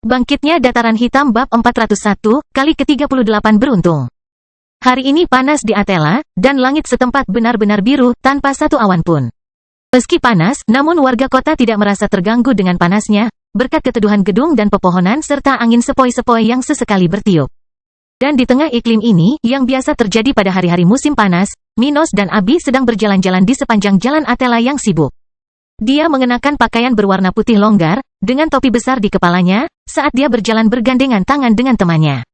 Bangkitnya Dataran Hitam bab 401, kali ke-38 beruntung. Hari ini panas di Atela, dan langit setempat benar-benar biru, tanpa satu awan pun. Meski panas, namun warga kota tidak merasa terganggu dengan panasnya, berkat keteduhan gedung dan pepohonan serta angin sepoi-sepoi yang sesekali bertiup. Dan di tengah iklim ini, yang biasa terjadi pada hari-hari musim panas, Minos dan Abi sedang berjalan-jalan di sepanjang jalan Atela yang sibuk. Dia mengenakan pakaian berwarna putih longgar, dengan topi besar di kepalanya, saat dia berjalan bergandengan tangan dengan temannya.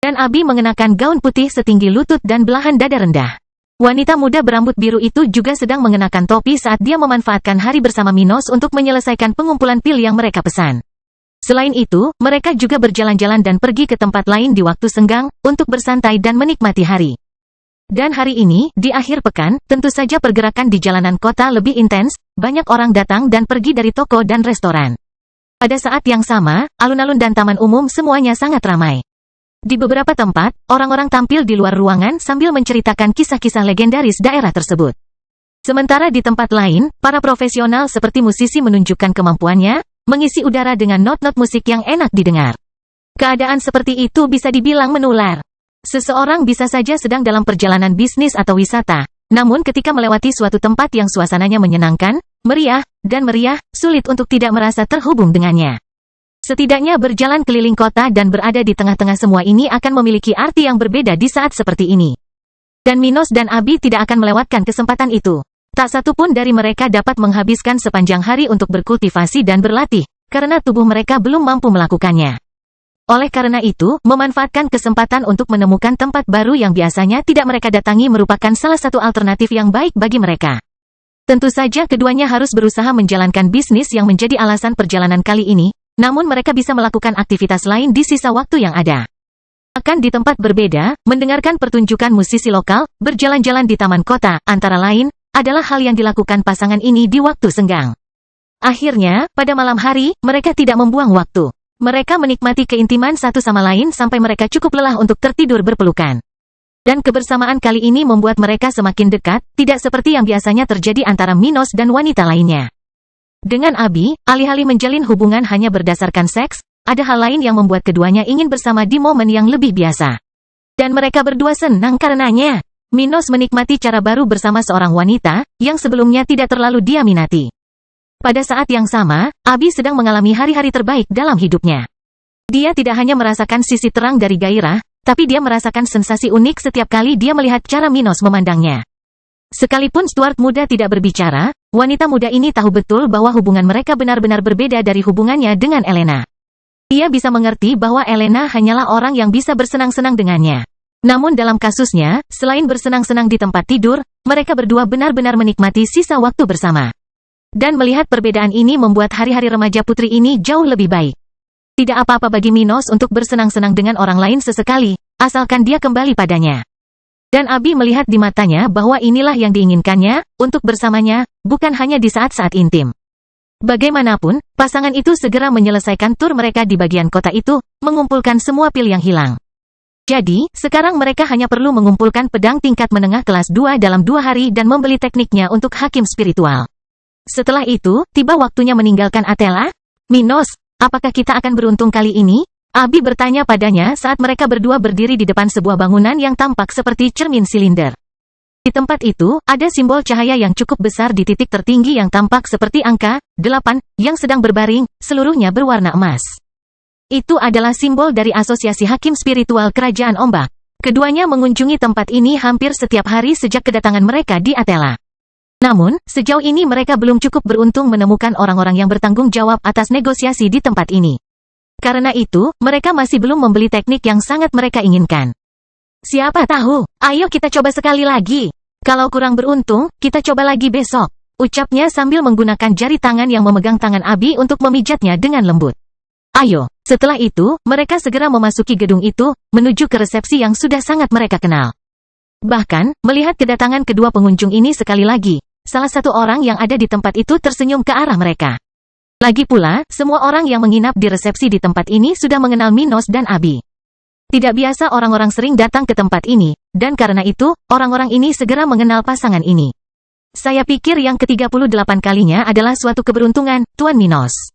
Dan Abi mengenakan gaun putih setinggi lutut dan belahan dada rendah. Wanita muda berambut biru itu juga sedang mengenakan topi saat dia memanfaatkan hari bersama Minos untuk menyelesaikan pengumpulan pil yang mereka pesan. Selain itu, mereka juga berjalan-jalan dan pergi ke tempat lain di waktu senggang, untuk bersantai dan menikmati hari. Dan hari ini, di akhir pekan, tentu saja pergerakan di jalanan kota lebih intens, banyak orang datang dan pergi dari toko dan restoran. Pada saat yang sama, alun-alun dan taman umum semuanya sangat ramai. Di beberapa tempat, orang-orang tampil di luar ruangan sambil menceritakan kisah-kisah legendaris daerah tersebut. Sementara di tempat lain, para profesional seperti musisi menunjukkan kemampuannya, mengisi udara dengan not-not musik yang enak didengar. Keadaan seperti itu bisa dibilang menular. Seseorang bisa saja sedang dalam perjalanan bisnis atau wisata, namun ketika melewati suatu tempat yang suasananya menyenangkan, meriah, sulit untuk tidak merasa terhubung dengannya. Setidaknya berjalan keliling kota dan berada di tengah-tengah semua ini akan memiliki arti yang berbeda di saat seperti ini. Dan Minos dan Abi tidak akan melewatkan kesempatan itu. Tak satu pun dari mereka dapat menghabiskan sepanjang hari untuk berkultivasi dan berlatih, karena tubuh mereka belum mampu melakukannya. Oleh karena itu, memanfaatkan kesempatan untuk menemukan tempat baru yang biasanya tidak mereka datangi merupakan salah satu alternatif yang baik bagi mereka. Tentu saja keduanya harus berusaha menjalankan bisnis yang menjadi alasan perjalanan kali ini, namun mereka bisa melakukan aktivitas lain di sisa waktu yang ada. Akan di tempat berbeda, mendengarkan pertunjukan musisi lokal, berjalan-jalan di taman kota, antara lain, adalah hal yang dilakukan pasangan ini di waktu senggang. Akhirnya, pada malam hari, mereka tidak membuang waktu. Mereka menikmati keintiman satu sama lain sampai mereka cukup lelah untuk tertidur berpelukan. Dan kebersamaan kali ini membuat mereka semakin dekat, tidak seperti yang biasanya terjadi antara Minos dan wanita lainnya. Dengan Abi, alih-alih menjalin hubungan hanya berdasarkan seks, ada hal lain yang membuat keduanya ingin bersama di momen yang lebih biasa. Dan mereka berdua senang karenanya. Minos menikmati cara baru bersama seorang wanita, yang sebelumnya tidak terlalu dia minati. Pada saat yang sama, Abi sedang mengalami hari-hari terbaik dalam hidupnya. Dia tidak hanya merasakan sisi terang dari gairah, tapi dia merasakan sensasi unik setiap kali dia melihat cara Minos memandangnya. Sekalipun Stuart muda tidak berbicara, wanita muda ini tahu betul bahwa hubungan mereka benar-benar berbeda dari hubungannya dengan Elena. Dia bisa mengerti bahwa Elena hanyalah orang yang bisa bersenang-senang dengannya. Namun dalam kasusnya, selain bersenang-senang di tempat tidur, mereka berdua benar-benar menikmati sisa waktu bersama. Dan melihat perbedaan ini membuat hari-hari remaja putri ini jauh lebih baik. Tidak apa-apa bagi Minos untuk bersenang-senang dengan orang lain sesekali, asalkan dia kembali padanya. Dan Abi melihat di matanya bahwa inilah yang diinginkannya, untuk bersamanya, bukan hanya di saat-saat intim. Bagaimanapun, pasangan itu segera menyelesaikan tur mereka di bagian kota itu, mengumpulkan semua pil yang hilang. Jadi, sekarang mereka hanya perlu mengumpulkan pedang tingkat menengah kelas 2 dalam 2 hari dan membeli tekniknya untuk hakim spiritual. Setelah itu, tiba waktunya meninggalkan Atela. Minos, apakah kita akan beruntung kali ini? Abi bertanya padanya saat mereka berdua berdiri di depan sebuah bangunan yang tampak seperti cermin silinder. Di tempat itu, ada simbol cahaya yang cukup besar di titik tertinggi yang tampak seperti angka 8, yang sedang berbaring, seluruhnya berwarna emas. Itu adalah simbol dari Asosiasi Hakim Spiritual Kerajaan Ombak. Keduanya mengunjungi tempat ini hampir setiap hari sejak kedatangan mereka di Atela. Namun, sejauh ini mereka belum cukup beruntung menemukan orang-orang yang bertanggung jawab atas negosiasi di tempat ini. Karena itu, mereka masih belum membeli teknik yang sangat mereka inginkan. Siapa tahu, ayo kita coba sekali lagi. Kalau kurang beruntung, kita coba lagi besok, ucapnya sambil menggunakan jari tangan yang memegang tangan Abi untuk memijatnya dengan lembut. Ayo, setelah itu, mereka segera memasuki gedung itu, menuju ke resepsi yang sudah sangat mereka kenal. Bahkan, melihat kedatangan kedua pengunjung ini sekali lagi, salah satu orang yang ada di tempat itu tersenyum ke arah mereka. Lagi pula, semua orang yang menginap di resepsi di tempat ini sudah mengenal Minos dan Abi. Tidak biasa orang-orang sering datang ke tempat ini, dan karena itu, orang-orang ini segera mengenal pasangan ini. Saya pikir yang ke-38 kalinya adalah suatu keberuntungan, Tuan Minos.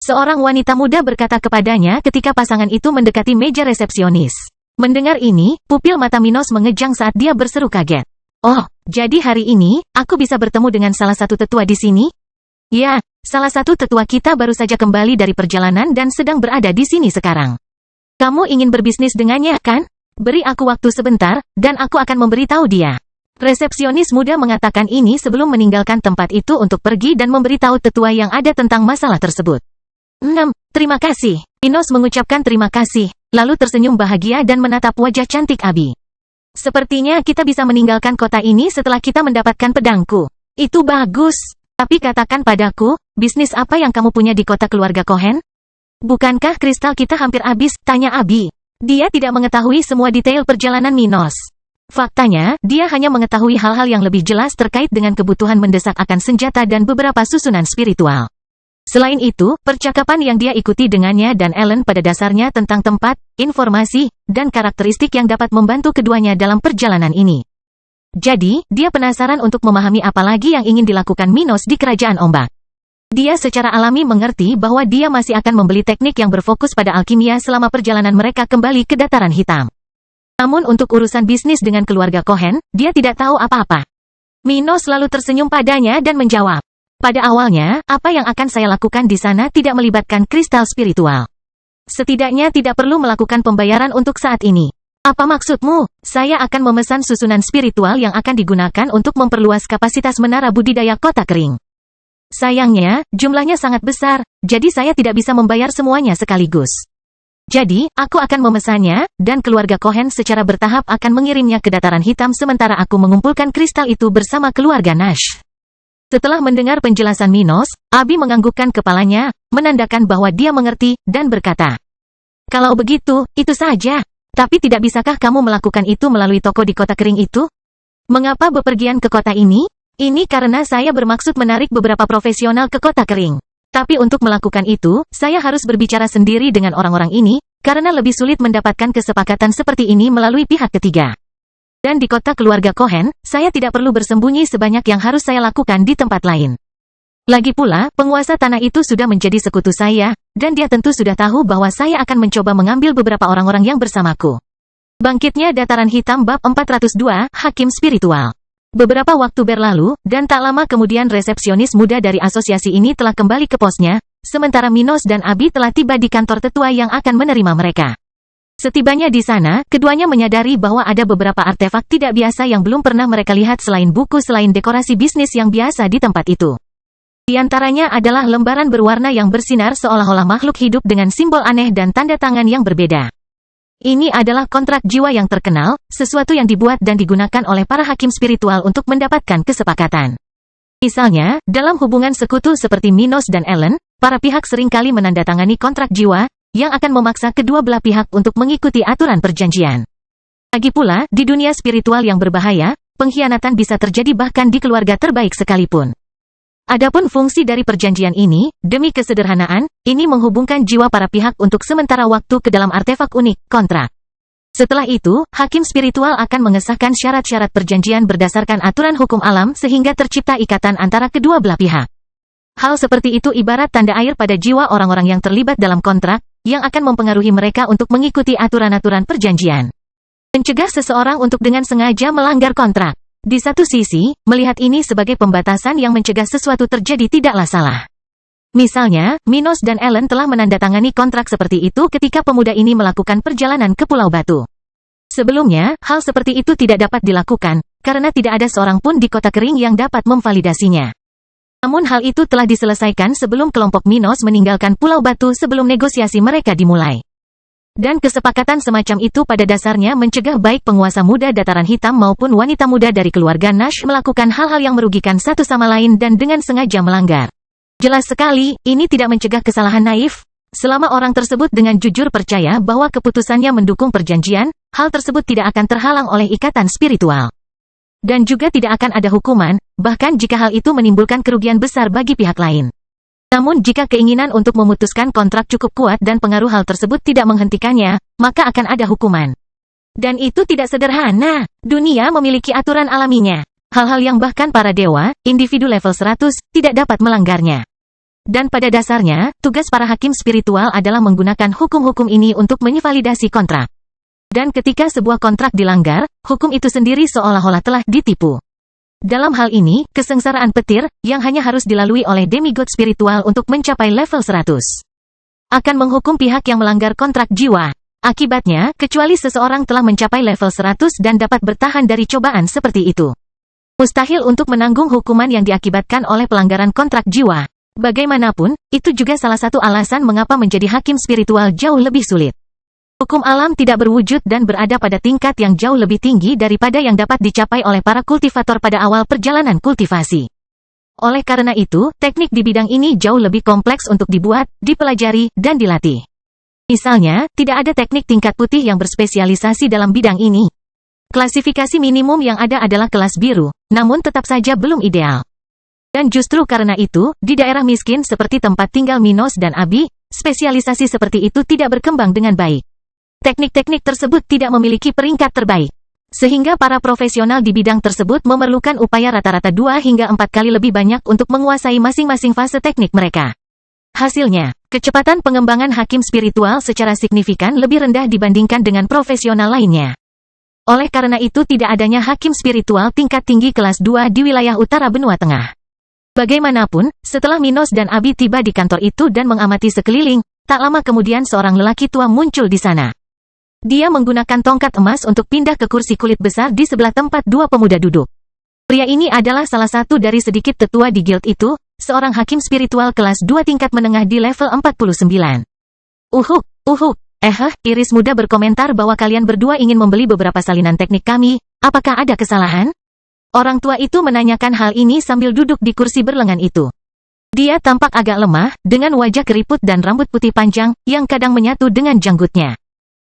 Seorang wanita muda berkata kepadanya ketika pasangan itu mendekati meja resepsionis. Mendengar ini, pupil mata Minos mengejang saat dia berseru kaget. Oh, jadi hari ini, aku bisa bertemu dengan salah satu tetua di sini? Ya, salah satu tetua kita baru saja kembali dari perjalanan dan sedang berada di sini sekarang. Kamu ingin berbisnis dengannya, kan? Beri aku waktu sebentar, dan aku akan memberitahu dia. Resepsionis muda mengatakan ini sebelum meninggalkan tempat itu untuk pergi dan memberitahu tetua yang ada tentang masalah tersebut. 6. Terima kasih. Minos mengucapkan terima kasih, lalu tersenyum bahagia dan menatap wajah cantik Abi. Sepertinya kita bisa meninggalkan kota ini setelah kita mendapatkan pedangku. Itu bagus. Tapi katakan padaku, bisnis apa yang kamu punya di kota keluarga Cohen? Bukankah kristal kita hampir habis? Tanya Abi. Dia tidak mengetahui semua detail perjalanan Minos. Faktanya, dia hanya mengetahui hal-hal yang lebih jelas terkait dengan kebutuhan mendesak akan senjata dan beberapa susunan spiritual. Selain itu, percakapan yang dia ikuti dengannya dan Ellen pada dasarnya tentang tempat, informasi, dan karakteristik yang dapat membantu keduanya dalam perjalanan ini. Jadi, dia penasaran untuk memahami apa lagi yang ingin dilakukan Minos di Kerajaan Ombak. Dia secara alami mengerti bahwa dia masih akan membeli teknik yang berfokus pada alkimia selama perjalanan mereka kembali ke Dataran Hitam. Namun untuk urusan bisnis dengan keluarga Cohen, dia tidak tahu apa-apa. Minos lalu tersenyum padanya dan menjawab. Pada awalnya, apa yang akan saya lakukan di sana tidak melibatkan kristal spiritual. Setidaknya tidak perlu melakukan pembayaran untuk saat ini. Apa maksudmu? Saya akan memesan susunan spiritual yang akan digunakan untuk memperluas kapasitas menara budidaya kota kering. Sayangnya, jumlahnya sangat besar, jadi saya tidak bisa membayar semuanya sekaligus. Jadi, aku akan memesannya, dan keluarga Cohen secara bertahap akan mengirimnya ke Dataran Hitam sementara aku mengumpulkan kristal itu bersama keluarga Nash. Setelah mendengar penjelasan Minos, Abi menganggukkan kepalanya, menandakan bahwa dia mengerti, dan berkata, kalau begitu, itu saja. Tapi tidak bisakah kamu melakukan itu melalui toko di kota kering itu? Mengapa bepergian ke kota ini? Ini karena saya bermaksud menarik beberapa profesional ke kota kering. Tapi untuk melakukan itu, saya harus berbicara sendiri dengan orang-orang ini, karena lebih sulit mendapatkan kesepakatan seperti ini melalui pihak ketiga. Dan di kota keluarga Cohen, saya tidak perlu bersembunyi sebanyak yang harus saya lakukan di tempat lain. Lagi pula, penguasa tanah itu sudah menjadi sekutu saya, dan dia tentu sudah tahu bahwa saya akan mencoba mengambil beberapa orang-orang yang bersamaku. Bangkitnya Dataran Hitam bab 402, Hakim Spiritual. Beberapa waktu berlalu, dan tak lama kemudian resepsionis muda dari asosiasi ini telah kembali ke posnya, sementara Minos dan Abi telah tiba di kantor tetua yang akan menerima mereka. Setibanya di sana, keduanya menyadari bahwa ada beberapa artefak tidak biasa yang belum pernah mereka lihat selain buku selain dekorasi bisnis yang biasa di tempat itu. Di antaranya adalah lembaran berwarna yang bersinar seolah-olah makhluk hidup dengan simbol aneh dan tanda tangan yang berbeda. Ini adalah kontrak jiwa yang terkenal, sesuatu yang dibuat dan digunakan oleh para hakim spiritual untuk mendapatkan kesepakatan. Misalnya, dalam hubungan sekutu seperti Minos dan Ellen, para pihak seringkali menandatangani kontrak jiwa, yang akan memaksa kedua belah pihak untuk mengikuti aturan perjanjian. Lagi pula, di dunia spiritual yang berbahaya, pengkhianatan bisa terjadi bahkan di keluarga terbaik sekalipun. Adapun fungsi dari perjanjian ini, demi kesederhanaan, ini menghubungkan jiwa para pihak untuk sementara waktu ke dalam artefak unik, kontrak. Setelah itu, hakim spiritual akan mengesahkan syarat-syarat perjanjian berdasarkan aturan hukum alam sehingga tercipta ikatan antara kedua belah pihak. Hal seperti itu ibarat tanda air pada jiwa orang-orang yang terlibat dalam kontrak, yang akan mempengaruhi mereka untuk mengikuti aturan-aturan perjanjian. Mencegah seseorang untuk dengan sengaja melanggar kontrak. Di satu sisi, melihat ini sebagai pembatasan yang mencegah sesuatu terjadi tidaklah salah. Misalnya, Minos dan Ellen telah menandatangani kontrak seperti itu ketika pemuda ini melakukan perjalanan ke Pulau Batu. Sebelumnya, hal seperti itu tidak dapat dilakukan, karena tidak ada seorang pun di kota kering yang dapat memvalidasinya. Namun hal itu telah diselesaikan sebelum kelompok Minos meninggalkan Pulau Batu sebelum negosiasi mereka dimulai. Dan kesepakatan semacam itu pada dasarnya mencegah baik penguasa muda Dataran Hitam maupun wanita muda dari keluarga Nash melakukan hal-hal yang merugikan satu sama lain dan dengan sengaja melanggar. Jelas sekali, ini tidak mencegah kesalahan naif. Selama orang tersebut dengan jujur percaya bahwa keputusannya mendukung perjanjian, hal tersebut tidak akan terhalang oleh ikatan spiritual. Dan juga tidak akan ada hukuman, bahkan jika hal itu menimbulkan kerugian besar bagi pihak lain. Namun jika keinginan untuk memutuskan kontrak cukup kuat dan pengaruh hal tersebut tidak menghentikannya, maka akan ada hukuman. Dan itu tidak sederhana. Dunia memiliki aturan alaminya. Hal-hal yang bahkan para dewa, individu level 100, tidak dapat melanggarnya. Dan pada dasarnya, tugas para hakim spiritual adalah menggunakan hukum-hukum ini untuk menvalidasi kontrak. Dan ketika sebuah kontrak dilanggar, hukum itu sendiri seolah-olah telah ditipu. Dalam hal ini, kesengsaraan petir, yang hanya harus dilalui oleh demigod spiritual untuk mencapai level 100, akan menghukum pihak yang melanggar kontrak jiwa. Akibatnya, kecuali seseorang telah mencapai level 100 dan dapat bertahan dari cobaan seperti itu, mustahil untuk menanggung hukuman yang diakibatkan oleh pelanggaran kontrak jiwa. Bagaimanapun, itu juga salah satu alasan mengapa menjadi hakim spiritual jauh lebih sulit. Hukum alam tidak berwujud dan berada pada tingkat yang jauh lebih tinggi daripada yang dapat dicapai oleh para kultivator pada awal perjalanan kultivasi. Oleh karena itu, teknik di bidang ini jauh lebih kompleks untuk dibuat, dipelajari, dan dilatih. Misalnya, tidak ada teknik tingkat putih yang berspesialisasi dalam bidang ini. Klasifikasi minimum yang ada adalah kelas biru, namun tetap saja belum ideal. Dan justru karena itu, di daerah miskin seperti tempat tinggal Minos dan Abi, spesialisasi seperti itu tidak berkembang dengan baik. Teknik-teknik tersebut tidak memiliki peringkat terbaik, sehingga para profesional di bidang tersebut memerlukan upaya rata-rata 2 hingga 4 kali lebih banyak untuk menguasai masing-masing fase teknik mereka. Hasilnya, kecepatan pengembangan hakim spiritual secara signifikan lebih rendah dibandingkan dengan profesional lainnya. Oleh karena itu tidak adanya hakim spiritual tingkat tinggi kelas 2 di wilayah utara benua tengah. Bagaimanapun, setelah Minos dan Abi tiba di kantor itu dan mengamati sekeliling, tak lama kemudian seorang lelaki tua muncul di sana. Dia menggunakan tongkat emas untuk pindah ke kursi kulit besar di sebelah tempat dua pemuda duduk. Pria ini adalah salah satu dari sedikit tetua di guild itu, seorang hakim spiritual kelas 2 tingkat menengah di level 49. Iris muda berkomentar bahwa kalian berdua ingin membeli beberapa salinan teknik kami, apakah ada kesalahan? Orang tua itu menanyakan hal ini sambil duduk di kursi berlengan itu. Dia tampak agak lemah, dengan wajah keriput dan rambut putih panjang, yang kadang menyatu dengan janggutnya.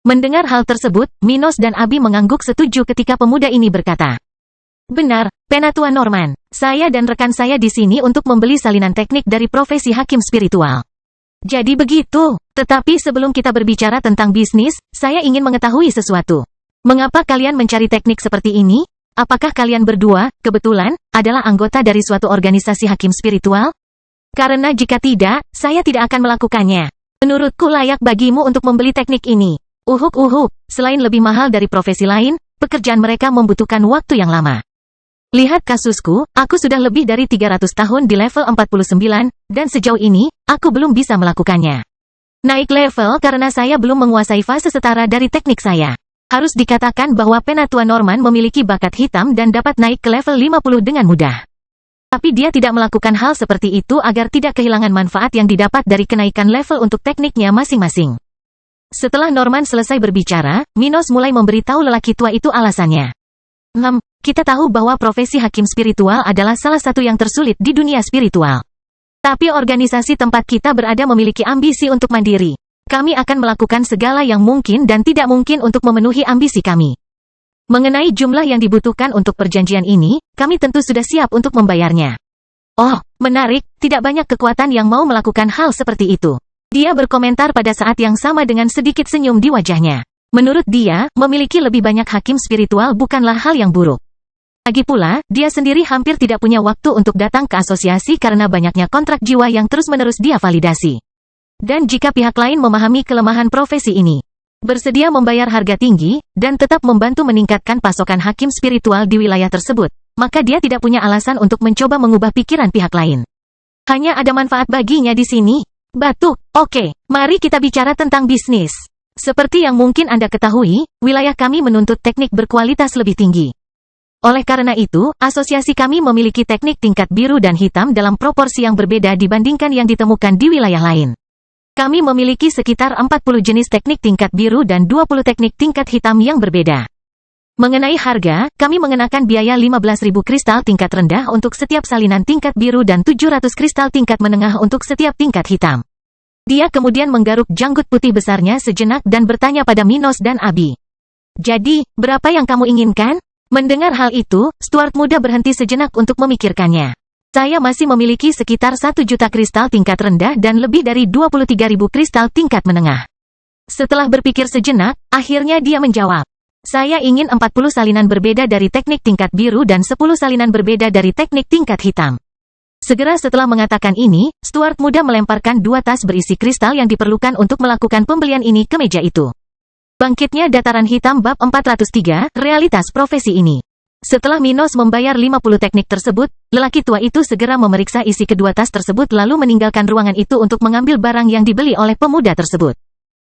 Mendengar hal tersebut, Minos dan Abi mengangguk setuju ketika pemuda ini berkata, "Benar, Penatua Norman. Saya dan rekan saya di sini untuk membeli salinan teknik dari profesi hakim spiritual." Jadi begitu. Tetapi sebelum kita berbicara tentang bisnis, saya ingin mengetahui sesuatu. Mengapa kalian mencari teknik seperti ini? Apakah kalian berdua, kebetulan, adalah anggota dari suatu organisasi hakim spiritual? Karena jika tidak, saya tidak akan melakukannya. Menurutku layak bagimu untuk membeli teknik ini. Selain lebih mahal dari profesi lain, pekerjaan mereka membutuhkan waktu yang lama. Lihat kasusku, aku sudah lebih dari 300 tahun di level 49, dan sejauh ini, aku belum bisa melakukannya. Naik level karena saya belum menguasai fase setara dari teknik saya. Harus dikatakan bahwa Penatua Norman memiliki bakat hitam dan dapat naik ke level 50 dengan mudah. Tapi dia tidak melakukan hal seperti itu agar tidak kehilangan manfaat yang didapat dari kenaikan level untuk tekniknya masing-masing. Setelah Norman selesai berbicara, Minos mulai memberitahu lelaki tua itu alasannya. Kita tahu bahwa profesi hakim spiritual adalah salah satu yang tersulit di dunia spiritual. Tapi organisasi tempat kita berada memiliki ambisi untuk mandiri. Kami akan melakukan segala yang mungkin dan tidak mungkin untuk memenuhi ambisi kami. Mengenai jumlah yang dibutuhkan untuk perjanjian ini, kami tentu sudah siap untuk membayarnya. Oh, menarik, tidak banyak kekuatan yang mau melakukan hal seperti itu. Dia berkomentar pada saat yang sama dengan sedikit senyum di wajahnya. Menurut dia, memiliki lebih banyak hakim spiritual bukanlah hal yang buruk. Lagi pula, dia sendiri hampir tidak punya waktu untuk datang ke asosiasi karena banyaknya kontrak jiwa yang terus-menerus dia validasi. Dan jika pihak lain memahami kelemahan profesi ini, bersedia membayar harga tinggi, dan tetap membantu meningkatkan pasokan hakim spiritual di wilayah tersebut, maka dia tidak punya alasan untuk mencoba mengubah pikiran pihak lain. Hanya ada manfaat baginya di sini. Batuk. Oke, mari kita bicara tentang bisnis. Seperti yang mungkin Anda ketahui, wilayah kami menuntut teknik berkualitas lebih tinggi. Oleh karena itu, asosiasi kami memiliki teknik tingkat biru dan hitam dalam proporsi yang berbeda dibandingkan yang ditemukan di wilayah lain. Kami memiliki sekitar 40 jenis teknik tingkat biru dan 20 teknik tingkat hitam yang berbeda. Mengenai harga, kami mengenakan biaya 15.000 kristal tingkat rendah untuk setiap salinan tingkat biru dan 700 kristal tingkat menengah untuk setiap tingkat hitam. Dia kemudian menggaruk janggut putih besarnya sejenak dan bertanya pada Minos dan Abi. Jadi, berapa yang kamu inginkan? Mendengar hal itu, Stuart muda berhenti sejenak untuk memikirkannya. Saya masih memiliki sekitar 1 juta kristal tingkat rendah dan lebih dari 23.000 kristal tingkat menengah. Setelah berpikir sejenak, akhirnya dia menjawab. Saya ingin 40 salinan berbeda dari teknik tingkat biru dan 10 salinan berbeda dari teknik tingkat hitam. Segera setelah mengatakan ini, Stuart muda melemparkan 2 tas berisi kristal yang diperlukan untuk melakukan pembelian ini ke meja itu. Bangkitnya Dataran Hitam bab 403, realitas profesi ini. Setelah Minos membayar 50 teknik tersebut, lelaki tua itu segera memeriksa isi kedua tas tersebut lalu meninggalkan ruangan itu untuk mengambil barang yang dibeli oleh pemuda tersebut.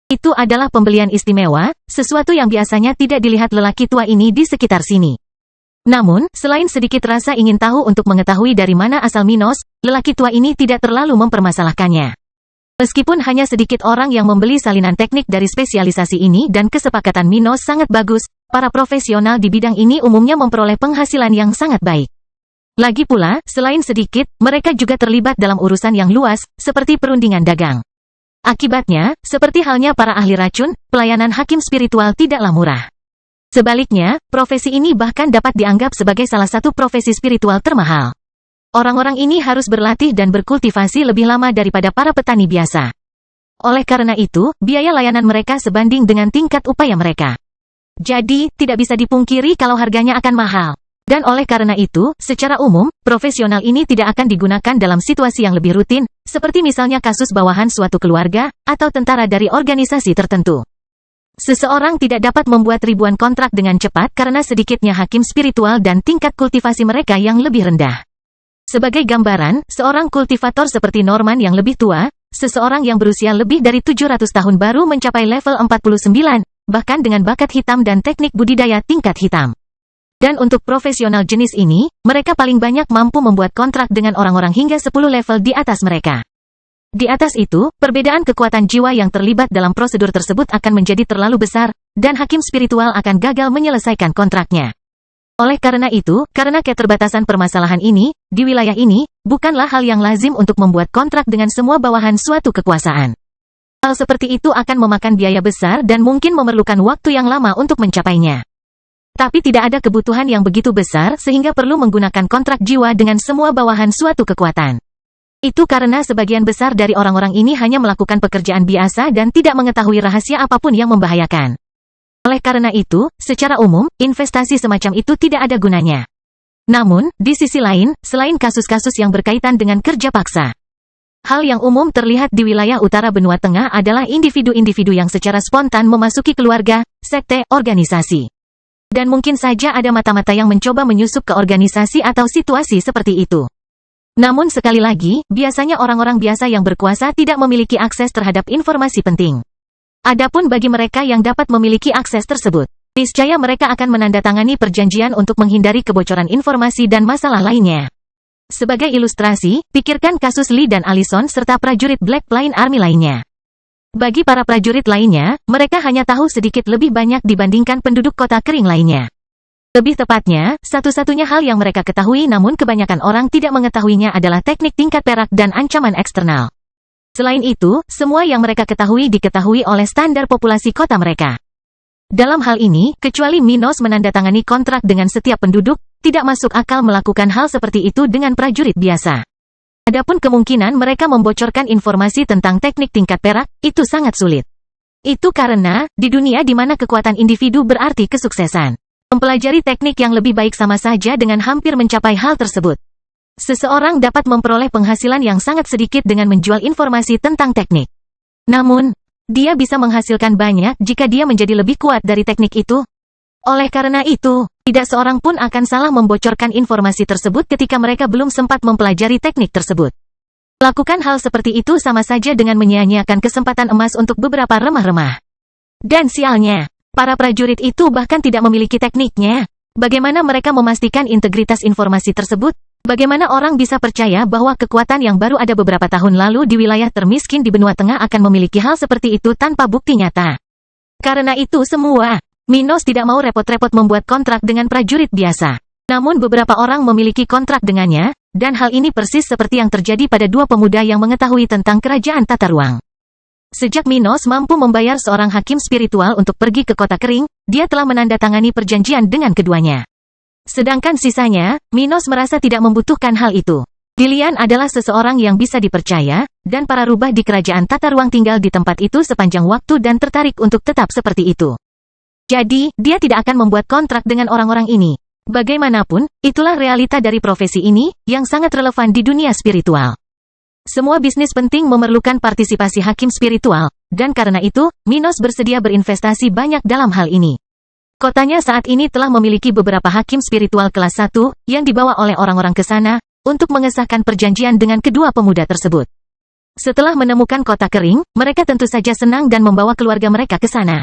Itu adalah pembelian istimewa, sesuatu yang biasanya tidak dilihat lelaki tua ini di sekitar sini. Namun, selain sedikit rasa ingin tahu untuk mengetahui dari mana asal Minos, lelaki tua ini tidak terlalu mempermasalahkannya. Meskipun hanya sedikit orang yang membeli salinan teknik dari spesialisasi ini dan kesepakatan Minos sangat bagus, para profesional di bidang ini umumnya memperoleh penghasilan yang sangat baik. Lagi pula, selain sedikit, mereka juga terlibat dalam urusan yang luas, seperti perundingan dagang. Akibatnya, seperti halnya para ahli racun, pelayanan hakim spiritual tidaklah murah. Sebaliknya, profesi ini bahkan dapat dianggap sebagai salah satu profesi spiritual termahal. Orang-orang ini harus berlatih dan berkultivasi lebih lama daripada para petani biasa. Oleh karena itu, biaya layanan mereka sebanding dengan tingkat upaya mereka. Jadi, tidak bisa dipungkiri kalau harganya akan mahal. Dan oleh karena itu, secara umum, profesional ini tidak akan digunakan dalam situasi yang lebih rutin, seperti misalnya kasus bawahan suatu keluarga, atau tentara dari organisasi tertentu. Seseorang tidak dapat membuat ribuan kontrak dengan cepat karena sedikitnya hakim spiritual dan tingkat kultivasi mereka yang lebih rendah. Sebagai gambaran, seorang kultivator seperti Norman yang lebih tua, seseorang yang berusia lebih dari 700 tahun baru mencapai level 49, bahkan dengan bakat hitam dan teknik budidaya tingkat hitam. Dan untuk profesional jenis ini, mereka paling banyak mampu membuat kontrak dengan orang-orang hingga 10 level di atas mereka. Di atas itu, perbedaan kekuatan jiwa yang terlibat dalam prosedur tersebut akan menjadi terlalu besar, dan hakim spiritual akan gagal menyelesaikan kontraknya. Oleh karena itu, karena keterbatasan permasalahan ini, di wilayah ini, bukanlah hal yang lazim untuk membuat kontrak dengan semua bawahan suatu kekuasaan. Hal seperti itu akan memakan biaya besar dan mungkin memerlukan waktu yang lama untuk mencapainya. Tapi tidak ada kebutuhan yang begitu besar sehingga perlu menggunakan kontrak jiwa dengan semua bawahan suatu kekuatan. Itu karena sebagian besar dari orang-orang ini hanya melakukan pekerjaan biasa dan tidak mengetahui rahasia apapun yang membahayakan. Oleh karena itu, secara umum, investasi semacam itu tidak ada gunanya. Namun, di sisi lain, selain kasus-kasus yang berkaitan dengan kerja paksa, hal yang umum terlihat di wilayah utara benua tengah adalah individu-individu yang secara spontan memasuki keluarga, sekte, organisasi. Dan mungkin saja ada mata-mata yang mencoba menyusup ke organisasi atau situasi seperti itu. Namun sekali lagi, biasanya orang-orang biasa yang berkuasa tidak memiliki akses terhadap informasi penting. Adapun bagi mereka yang dapat memiliki akses tersebut, niscaya mereka akan menandatangani perjanjian untuk menghindari kebocoran informasi dan masalah lainnya. Sebagai ilustrasi, pikirkan kasus Lee dan Allison serta prajurit Black Plain Army lainnya. Bagi para prajurit lainnya, mereka hanya tahu sedikit lebih banyak dibandingkan penduduk kota kering lainnya. Lebih tepatnya, satu-satunya hal yang mereka ketahui namun kebanyakan orang tidak mengetahuinya adalah teknik tingkat perak dan ancaman eksternal. Selain itu, semua yang mereka ketahui diketahui oleh standar populasi kota mereka. Dalam hal ini, kecuali Minos menandatangani kontrak dengan setiap penduduk, tidak masuk akal melakukan hal seperti itu dengan prajurit biasa. Adapun kemungkinan mereka membocorkan informasi tentang teknik tingkat perak, itu sangat sulit. Itu karena, di dunia di mana kekuatan individu berarti kesuksesan, mempelajari teknik yang lebih baik sama saja dengan hampir mencapai hal tersebut. Seseorang dapat memperoleh penghasilan yang sangat sedikit dengan menjual informasi tentang teknik. Namun, dia bisa menghasilkan banyak jika dia menjadi lebih kuat dari teknik itu. Oleh karena itu, tidak seorang pun akan salah membocorkan informasi tersebut ketika mereka belum sempat mempelajari teknik tersebut. Lakukan hal seperti itu sama saja dengan menyia-nyiakan kesempatan emas untuk beberapa remah-remah. Dan sialnya, para prajurit itu bahkan tidak memiliki tekniknya. Bagaimana mereka memastikan integritas informasi tersebut? Bagaimana orang bisa percaya bahwa kekuatan yang baru ada beberapa tahun lalu di wilayah termiskin di benua tengah akan memiliki hal seperti itu tanpa bukti nyata? Karena itu semua, Minos tidak mau repot-repot membuat kontrak dengan prajurit biasa. Namun beberapa orang memiliki kontrak dengannya, dan hal ini persis seperti yang terjadi pada dua pemuda yang mengetahui tentang kerajaan tata ruang. Sejak Minos mampu membayar seorang hakim spiritual untuk pergi ke kota kering, dia telah menandatangani perjanjian dengan keduanya. Sedangkan sisanya, Minos merasa tidak membutuhkan hal itu. Dilian adalah seseorang yang bisa dipercaya, dan para rubah di kerajaan tata ruang tinggal di tempat itu sepanjang waktu dan tertarik untuk tetap seperti itu. Jadi, dia tidak akan membuat kontrak dengan orang-orang ini. Bagaimanapun, itulah realita dari profesi ini, yang sangat relevan di dunia spiritual. Semua bisnis penting memerlukan partisipasi hakim spiritual, dan karena itu, Minos bersedia berinvestasi banyak dalam hal ini. Kotanya saat ini telah memiliki beberapa hakim spiritual kelas 1, yang dibawa oleh orang-orang ke sana, untuk mengesahkan perjanjian dengan kedua pemuda tersebut. Setelah menemukan kota kering, mereka tentu saja senang dan membawa keluarga mereka ke sana.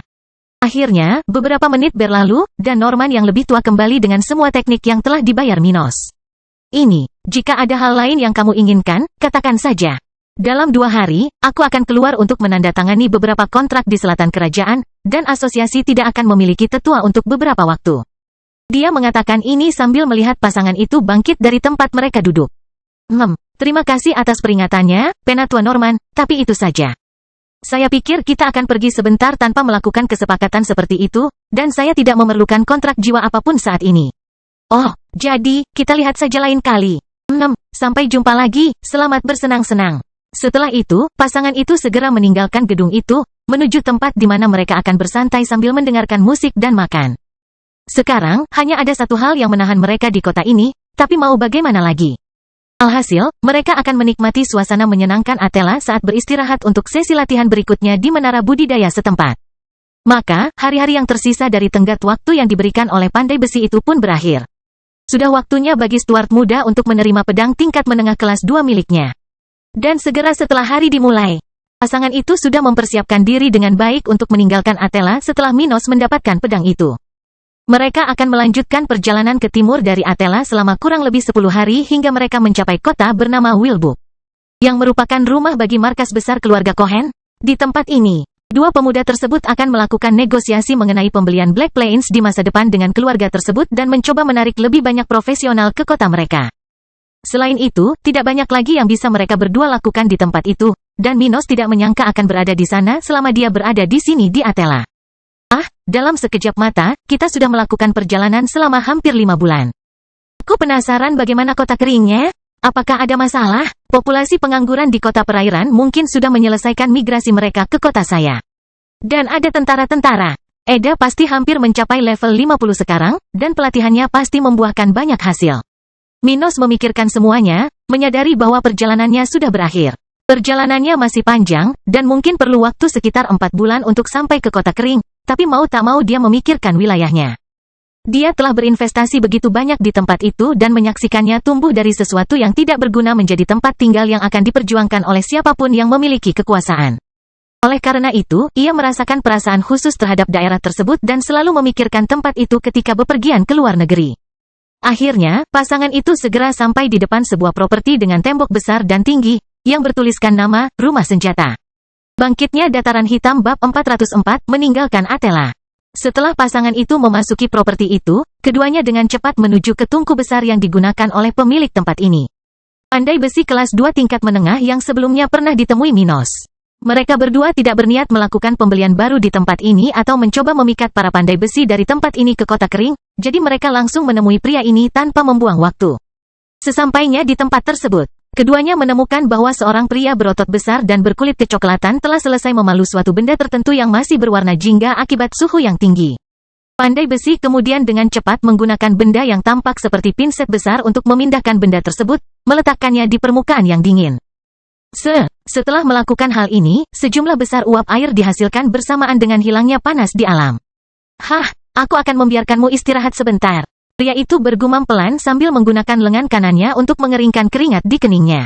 Akhirnya, beberapa menit berlalu, dan Norman yang lebih tua kembali dengan semua teknik yang telah dibayar Minos. Ini, jika ada hal lain yang kamu inginkan, katakan saja. Dalam 2 hari, aku akan keluar untuk menandatangani beberapa kontrak di selatan kerajaan, dan asosiasi tidak akan memiliki tetua untuk beberapa waktu. Dia mengatakan ini sambil melihat pasangan itu bangkit dari tempat mereka duduk. Terima kasih atas peringatannya, Penatua Norman, tapi itu saja. Saya pikir kita akan pergi sebentar tanpa melakukan kesepakatan seperti itu, dan saya tidak memerlukan kontrak jiwa apapun saat ini. Oh, jadi, kita lihat saja lain kali. Sampai jumpa lagi, selamat bersenang-senang. Setelah itu, pasangan itu segera meninggalkan gedung itu, menuju tempat di mana mereka akan bersantai sambil mendengarkan musik dan makan. Sekarang, hanya ada satu hal yang menahan mereka di kota ini, tapi mau bagaimana lagi? Alhasil, mereka akan menikmati suasana menyenangkan Athela saat beristirahat untuk sesi latihan berikutnya di menara budidaya setempat. Maka, hari-hari yang tersisa dari tenggat waktu yang diberikan oleh pandai besi itu pun berakhir. Sudah waktunya bagi Stuart muda untuk menerima pedang tingkat menengah kelas 2 miliknya. Dan segera setelah hari dimulai, pasangan itu sudah mempersiapkan diri dengan baik untuk meninggalkan Athela setelah Minos mendapatkan pedang itu. Mereka akan melanjutkan perjalanan ke timur dari Athela selama kurang lebih 10 hari hingga mereka mencapai kota bernama Wilbuk, yang merupakan rumah bagi markas besar keluarga Cohen. Di tempat ini, dua pemuda tersebut akan melakukan negosiasi mengenai pembelian Black Plains di masa depan dengan keluarga tersebut dan mencoba menarik lebih banyak profesional ke kota mereka. Selain itu, tidak banyak lagi yang bisa mereka berdua lakukan di tempat itu, dan Minos tidak menyangka akan berada di sana selama dia berada di sini di Athela. Dalam sekejap mata, kita sudah melakukan perjalanan selama hampir 5 bulan. Aku penasaran bagaimana kota keringnya? Apakah ada masalah? Populasi pengangguran di kota perairan mungkin sudah menyelesaikan migrasi mereka ke kota saya. Dan ada tentara-tentara. Eda pasti hampir mencapai level 50 sekarang, dan pelatihannya pasti membuahkan banyak hasil. Minos memikirkan semuanya, menyadari bahwa perjalanannya sudah berakhir. Perjalanannya masih panjang, dan mungkin perlu waktu sekitar 4 bulan untuk sampai ke kota kering. Tapi mau tak mau dia memikirkan wilayahnya. Dia telah berinvestasi begitu banyak di tempat itu dan menyaksikannya tumbuh dari sesuatu yang tidak berguna menjadi tempat tinggal yang akan diperjuangkan oleh siapapun yang memiliki kekuasaan. Oleh karena itu, ia merasakan perasaan khusus terhadap daerah tersebut dan selalu memikirkan tempat itu ketika bepergian ke luar negeri. Akhirnya, pasangan itu segera sampai di depan sebuah properti dengan tembok besar dan tinggi, yang bertuliskan nama, Rumah Senjata. Bangkitnya Dataran Hitam bab 404 meninggalkan Athela. Setelah pasangan itu memasuki properti itu, keduanya dengan cepat menuju ke tungku besar yang digunakan oleh pemilik tempat ini. Pandai besi kelas 2 tingkat menengah yang sebelumnya pernah ditemui Minos. Mereka berdua tidak berniat melakukan pembelian baru di tempat ini atau mencoba memikat para pandai besi dari tempat ini ke kota kering, jadi mereka langsung menemui pria ini tanpa membuang waktu. Sesampainya di tempat tersebut, keduanya menemukan bahwa seorang pria berotot besar dan berkulit kecoklatan telah selesai memalu suatu benda tertentu yang masih berwarna jingga akibat suhu yang tinggi. Pandai besi kemudian dengan cepat menggunakan benda yang tampak seperti pinset besar untuk memindahkan benda tersebut, meletakkannya di permukaan yang dingin. Setelah melakukan hal ini, sejumlah besar uap air dihasilkan bersamaan dengan hilangnya panas di alam. Aku akan membiarkanmu istirahat sebentar. Pria itu bergumam pelan sambil menggunakan lengan kanannya untuk mengeringkan keringat di keningnya.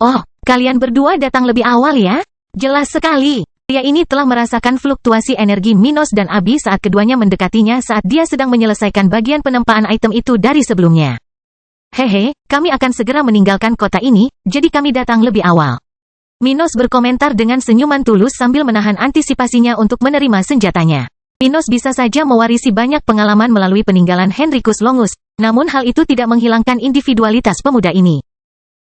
Oh, kalian berdua datang lebih awal ya? Jelas sekali. Pria ini telah merasakan fluktuasi energi Minos dan Abi saat keduanya mendekatinya saat dia sedang menyelesaikan bagian penempaan item itu dari sebelumnya. Hehe, kami akan segera meninggalkan kota ini, jadi kami datang lebih awal. Minos berkomentar dengan senyuman tulus sambil menahan antisipasinya untuk menerima senjatanya. Minos bisa saja mewarisi banyak pengalaman melalui peninggalan Henricus Longus, namun hal itu tidak menghilangkan individualitas pemuda ini.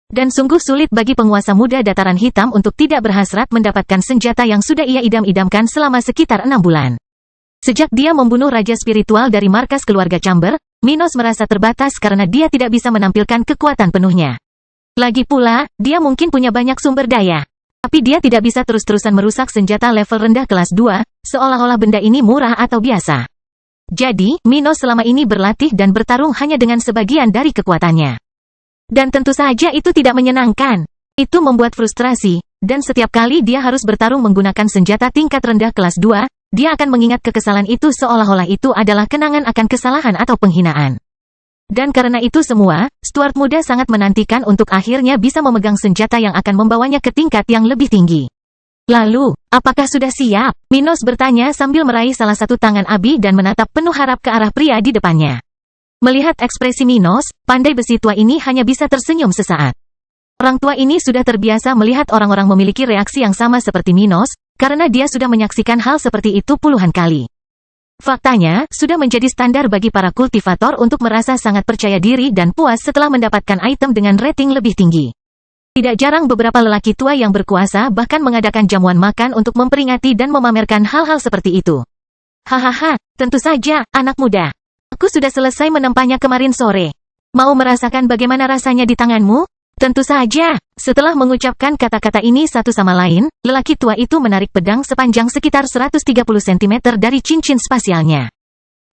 Dan sungguh sulit bagi penguasa muda Dataran Hitam untuk tidak berhasrat mendapatkan senjata yang sudah ia idam-idamkan selama sekitar 6 bulan. Sejak dia membunuh raja spiritual dari markas keluarga Chamber, Minos merasa terbatas karena dia tidak bisa menampilkan kekuatan penuhnya. Lagi pula, dia mungkin punya banyak sumber daya. Tapi dia tidak bisa terus-terusan merusak senjata level rendah kelas 2, seolah-olah benda ini murah atau biasa. Jadi, Minos selama ini berlatih dan bertarung hanya dengan sebagian dari kekuatannya. Dan tentu saja itu tidak menyenangkan. Itu membuat frustrasi, dan setiap kali dia harus bertarung menggunakan senjata tingkat rendah kelas 2, dia akan mengingat kekesalan itu seolah-olah itu adalah kenangan akan kesalahan atau penghinaan. Dan karena itu semua, Stuart muda sangat menantikan untuk akhirnya bisa memegang senjata yang akan membawanya ke tingkat yang lebih tinggi. Lalu, apakah sudah siap? Minos bertanya sambil meraih salah satu tangan Abi dan menatap penuh harap ke arah pria di depannya. Melihat ekspresi Minos, pandai besi tua ini hanya bisa tersenyum sesaat. Orang tua ini sudah terbiasa melihat orang-orang memiliki reaksi yang sama seperti Minos, karena dia sudah menyaksikan hal seperti itu puluhan kali. Faktanya, sudah menjadi standar bagi para kultivator untuk merasa sangat percaya diri dan puas setelah mendapatkan item dengan rating lebih tinggi. Tidak jarang beberapa lelaki tua yang berkuasa bahkan mengadakan jamuan makan untuk memperingati dan memamerkan hal-hal seperti itu. Hahaha, tentu saja, anak muda. Aku sudah selesai menempahnya kemarin sore. Mau merasakan bagaimana rasanya di tanganmu? Tentu saja. Setelah mengucapkan kata-kata ini satu sama lain, lelaki tua itu menarik pedang sepanjang sekitar 130 cm dari cincin spasialnya.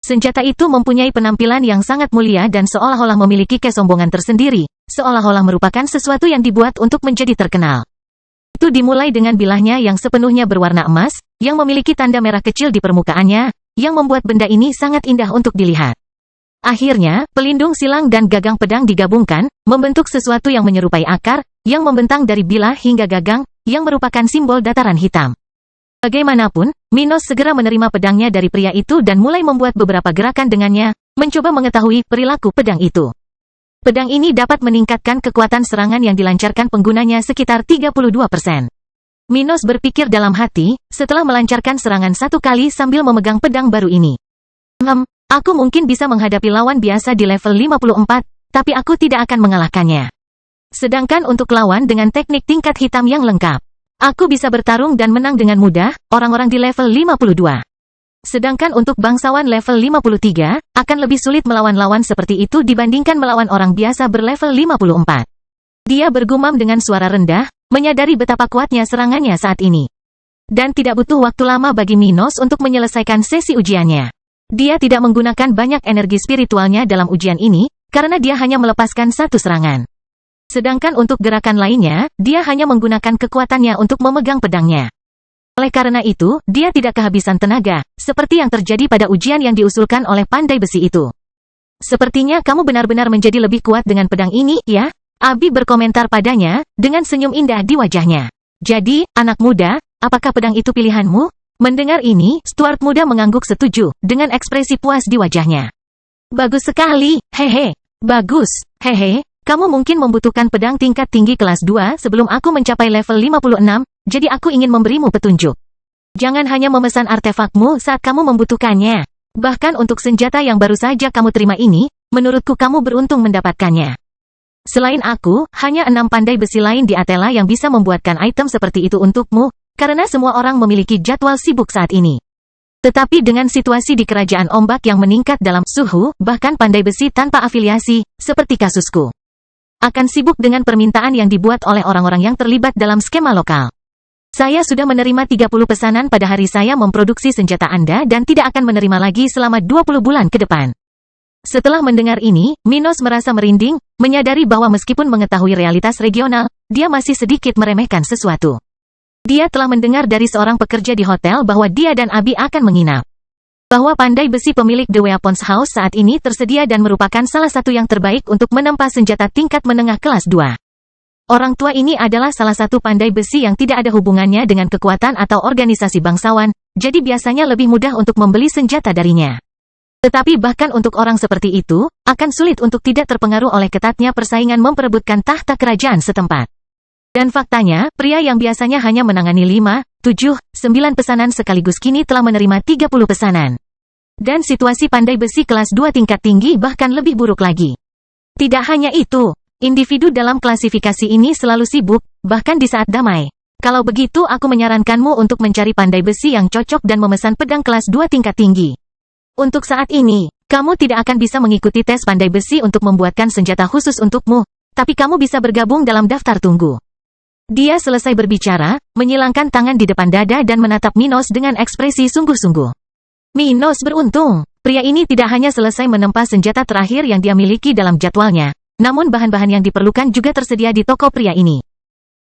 Senjata itu mempunyai penampilan yang sangat mulia dan seolah-olah memiliki kesombongan tersendiri, seolah-olah merupakan sesuatu yang dibuat untuk menjadi terkenal. Itu dimulai dengan bilahnya yang sepenuhnya berwarna emas, yang memiliki tanda merah kecil di permukaannya, yang membuat benda ini sangat indah untuk dilihat. Akhirnya, pelindung silang dan gagang pedang digabungkan, membentuk sesuatu yang menyerupai akar, yang membentang dari bilah hingga gagang, yang merupakan simbol dataran hitam. Bagaimanapun, Minos segera menerima pedangnya dari pria itu dan mulai membuat beberapa gerakan dengannya, mencoba mengetahui perilaku pedang itu. Pedang ini dapat meningkatkan kekuatan serangan yang dilancarkan penggunanya sekitar 32%. Minos berpikir dalam hati, setelah melancarkan serangan satu kali sambil memegang pedang baru ini. Aku mungkin bisa menghadapi lawan biasa di level 54, tapi aku tidak akan mengalahkannya. Sedangkan untuk lawan dengan teknik tingkat hitam yang lengkap, aku bisa bertarung dan menang dengan mudah, orang-orang di level 52. Sedangkan untuk bangsawan level 53, akan lebih sulit melawan lawan seperti itu dibandingkan melawan orang biasa berlevel 54. Dia bergumam dengan suara rendah, menyadari betapa kuatnya serangannya saat ini. Dan tidak butuh waktu lama bagi Minos untuk menyelesaikan sesi ujiannya. Dia tidak menggunakan banyak energi spiritualnya dalam ujian ini, karena dia hanya melepaskan satu serangan. Sedangkan untuk gerakan lainnya, dia hanya menggunakan kekuatannya untuk memegang pedangnya. Oleh karena itu, dia tidak kehabisan tenaga, seperti yang terjadi pada ujian yang diusulkan oleh pandai besi itu. Sepertinya kamu benar-benar menjadi lebih kuat dengan pedang ini, ya? Abi berkomentar padanya, dengan senyum indah di wajahnya. Jadi, anak muda, apakah pedang itu pilihanmu? Mendengar ini, Stuart muda mengangguk setuju, dengan ekspresi puas di wajahnya. Bagus sekali, hehe. Bagus, hehe. Kamu mungkin membutuhkan pedang tingkat tinggi kelas 2 sebelum aku mencapai level 56, jadi aku ingin memberimu petunjuk. Jangan hanya memesan artefakmu saat kamu membutuhkannya. Bahkan untuk senjata yang baru saja kamu terima ini, menurutku kamu beruntung mendapatkannya. Selain aku, hanya 6 pandai besi lain di Atela yang bisa membuatkan item seperti itu untukmu, karena semua orang memiliki jadwal sibuk saat ini. Tetapi dengan situasi di kerajaan ombak yang meningkat dalam suhu, bahkan pandai besi tanpa afiliasi, seperti kasusku, akan sibuk dengan permintaan yang dibuat oleh orang-orang yang terlibat dalam skema lokal. Saya sudah menerima 30 pesanan pada hari saya memproduksi senjata Anda dan tidak akan menerima lagi selama 20 bulan ke depan. Setelah mendengar ini, Minos merasa merinding, menyadari bahwa meskipun mengetahui realitas regional, dia masih sedikit meremehkan sesuatu. Dia telah mendengar dari seorang pekerja di hotel bahwa dia dan Abi akan menginap. Bahwa pandai besi pemilik The Weapons House saat ini tersedia dan merupakan salah satu yang terbaik untuk menempa senjata tingkat menengah kelas 2. Orang tua ini adalah salah satu pandai besi yang tidak ada hubungannya dengan kekuatan atau organisasi bangsawan, jadi biasanya lebih mudah untuk membeli senjata darinya. Tetapi bahkan untuk orang seperti itu, akan sulit untuk tidak terpengaruh oleh ketatnya persaingan memperebutkan tahta kerajaan setempat. Dan faktanya, pria yang biasanya hanya menangani 5, 7, 9 pesanan sekaligus kini telah menerima 30 pesanan. Dan situasi pandai besi kelas 2 tingkat tinggi bahkan lebih buruk lagi. Tidak hanya itu, individu dalam klasifikasi ini selalu sibuk, bahkan di saat damai. Kalau begitu aku menyarankanmu untuk mencari pandai besi yang cocok dan memesan pedang kelas 2 tingkat tinggi. Untuk saat ini, kamu tidak akan bisa mengikuti tes pandai besi untuk membuatkan senjata khusus untukmu, tapi kamu bisa bergabung dalam daftar tunggu. Dia selesai berbicara, menyilangkan tangan di depan dada dan menatap Minos dengan ekspresi sungguh-sungguh. Minos beruntung. Pria ini tidak hanya selesai menempa senjata terakhir yang dia miliki dalam jadwalnya, namun bahan-bahan yang diperlukan juga tersedia di toko pria ini.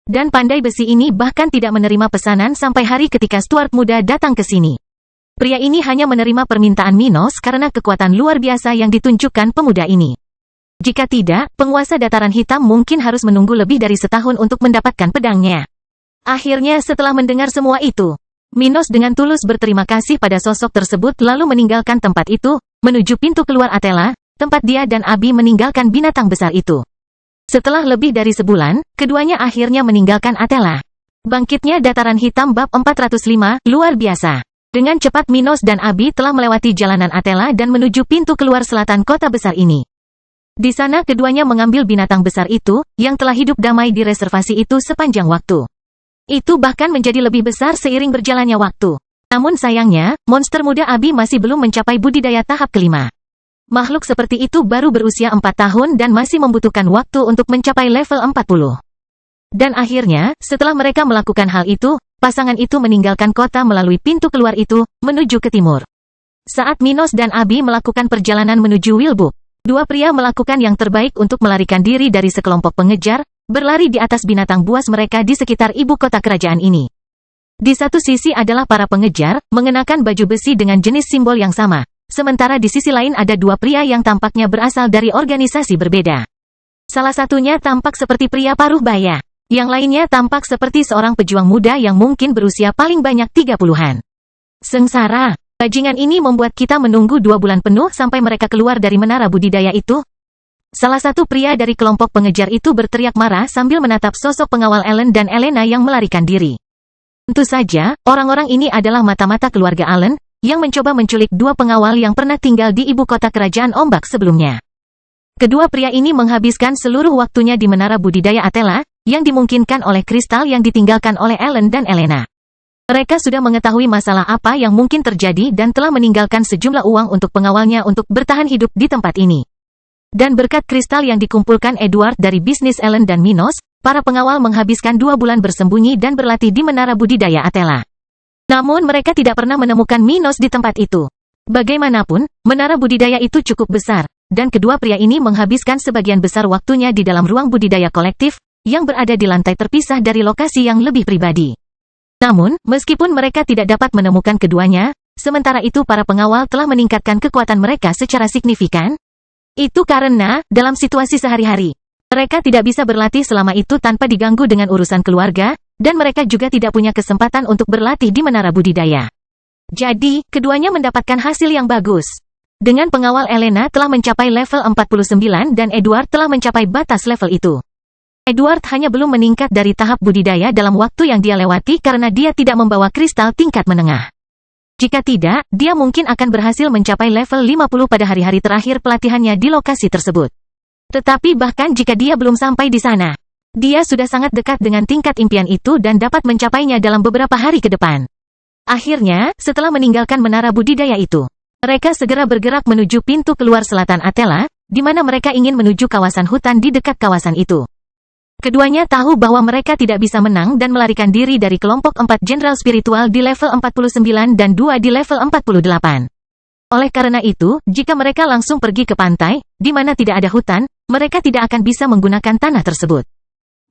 Dan pandai besi ini bahkan tidak menerima pesanan sampai hari ketika Stuart muda datang ke sini. Pria ini hanya menerima permintaan Minos karena kekuatan luar biasa yang ditunjukkan pemuda ini. Jika tidak, penguasa dataran hitam mungkin harus menunggu lebih dari setahun untuk mendapatkan pedangnya. Akhirnya setelah mendengar semua itu, Minos dengan tulus berterima kasih pada sosok tersebut lalu meninggalkan tempat itu, menuju pintu keluar Athela, tempat dia dan Abi meninggalkan binatang besar itu. Setelah lebih dari sebulan, keduanya akhirnya meninggalkan Athela. Bangkitnya dataran hitam bab 405, luar biasa. Dengan cepat Minos dan Abi telah melewati jalanan Athela dan menuju pintu keluar selatan kota besar ini. Di sana keduanya mengambil binatang besar itu, yang telah hidup damai di reservasi itu sepanjang waktu. Itu bahkan menjadi lebih besar seiring berjalannya waktu. Namun sayangnya, monster muda Abi masih belum mencapai budidaya tahap kelima. Makhluk seperti itu baru berusia 4 tahun dan masih membutuhkan waktu untuk mencapai level 40. Dan akhirnya, setelah mereka melakukan hal itu, pasangan itu meninggalkan kota melalui pintu keluar itu, menuju ke timur. Saat Minos dan Abi melakukan perjalanan menuju Wilbuk, dua pria melakukan yang terbaik untuk melarikan diri dari sekelompok pengejar, berlari di atas binatang buas mereka di sekitar ibu kota kerajaan ini. Di satu sisi adalah para pengejar, mengenakan baju besi dengan jenis simbol yang sama. Sementara di sisi lain ada dua pria yang tampaknya berasal dari organisasi berbeda. Salah satunya tampak seperti pria paruh baya. Yang lainnya tampak seperti seorang pejuang muda yang mungkin berusia paling banyak 30-an. Sengsara, bajingan ini membuat kita menunggu 2 bulan penuh sampai mereka keluar dari menara budidaya itu. Salah satu pria dari kelompok pengejar itu berteriak marah sambil menatap sosok pengawal Allen dan Elena yang melarikan diri. Tentu saja, orang-orang ini adalah mata-mata keluarga Allen, yang mencoba menculik 2 pengawal yang pernah tinggal di ibu kota kerajaan ombak sebelumnya. Kedua pria ini menghabiskan seluruh waktunya di menara budidaya Athela, yang dimungkinkan oleh kristal yang ditinggalkan oleh Allen dan Elena. Mereka sudah mengetahui masalah apa yang mungkin terjadi dan telah meninggalkan sejumlah uang untuk pengawalnya untuk bertahan hidup di tempat ini. Dan berkat kristal yang dikumpulkan Edward dari bisnis Allen dan Minos, para pengawal menghabiskan 2 bulan bersembunyi dan berlatih di menara budidaya Athela. Namun mereka tidak pernah menemukan Minos di tempat itu. Bagaimanapun, menara budidaya itu cukup besar, dan kedua pria ini menghabiskan sebagian besar waktunya di dalam ruang budidaya kolektif, yang berada di lantai terpisah dari lokasi yang lebih pribadi. Namun, meskipun mereka tidak dapat menemukan keduanya, sementara itu para pengawal telah meningkatkan kekuatan mereka secara signifikan. Itu karena, dalam situasi sehari-hari, mereka tidak bisa berlatih selama itu tanpa diganggu dengan urusan keluarga, dan mereka juga tidak punya kesempatan untuk berlatih di menara budidaya. Jadi, keduanya mendapatkan hasil yang bagus. Dengan pengawal Elena telah mencapai level 49 dan Edward telah mencapai batas level itu. Edward hanya belum meningkat dari tahap budidaya dalam waktu yang dia lewati karena dia tidak membawa kristal tingkat menengah. Jika tidak, dia mungkin akan berhasil mencapai level 50 pada hari-hari terakhir pelatihannya di lokasi tersebut. Tetapi bahkan jika dia belum sampai di sana, dia sudah sangat dekat dengan tingkat impian itu dan dapat mencapainya dalam beberapa hari ke depan. Akhirnya, setelah meninggalkan menara budidaya itu, mereka segera bergerak menuju pintu keluar selatan Athela, di mana mereka ingin menuju kawasan hutan di dekat kawasan itu. Keduanya tahu bahwa mereka tidak bisa menang dan melarikan diri dari kelompok 4 jenderal spiritual di level 49 dan 2 di level 48. Oleh karena itu, jika mereka langsung pergi ke pantai, di mana tidak ada hutan, mereka tidak akan bisa menggunakan tanah tersebut.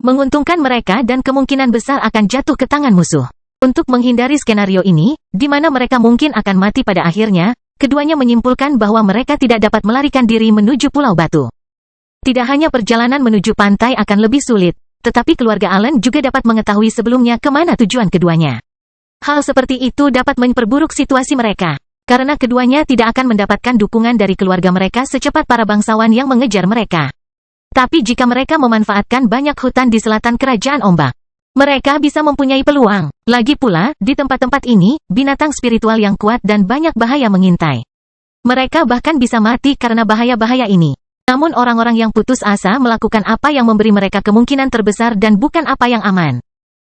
Menguntungkan mereka dan kemungkinan besar akan jatuh ke tangan musuh. Untuk menghindari skenario ini, di mana mereka mungkin akan mati pada akhirnya, keduanya menyimpulkan bahwa mereka tidak dapat melarikan diri menuju Pulau Batu. Tidak hanya perjalanan menuju pantai akan lebih sulit, tetapi keluarga Allen juga dapat mengetahui sebelumnya kemana tujuan keduanya. Hal seperti itu dapat memperburuk situasi mereka, karena keduanya tidak akan mendapatkan dukungan dari keluarga mereka secepat para bangsawan yang mengejar mereka. Tapi jika mereka memanfaatkan banyak hutan di selatan kerajaan ombak, mereka bisa mempunyai peluang. Lagi pula, di tempat-tempat ini, binatang spiritual yang kuat dan banyak bahaya mengintai. Mereka bahkan bisa mati karena bahaya-bahaya ini. Namun orang-orang yang putus asa melakukan apa yang memberi mereka kemungkinan terbesar dan bukan apa yang aman.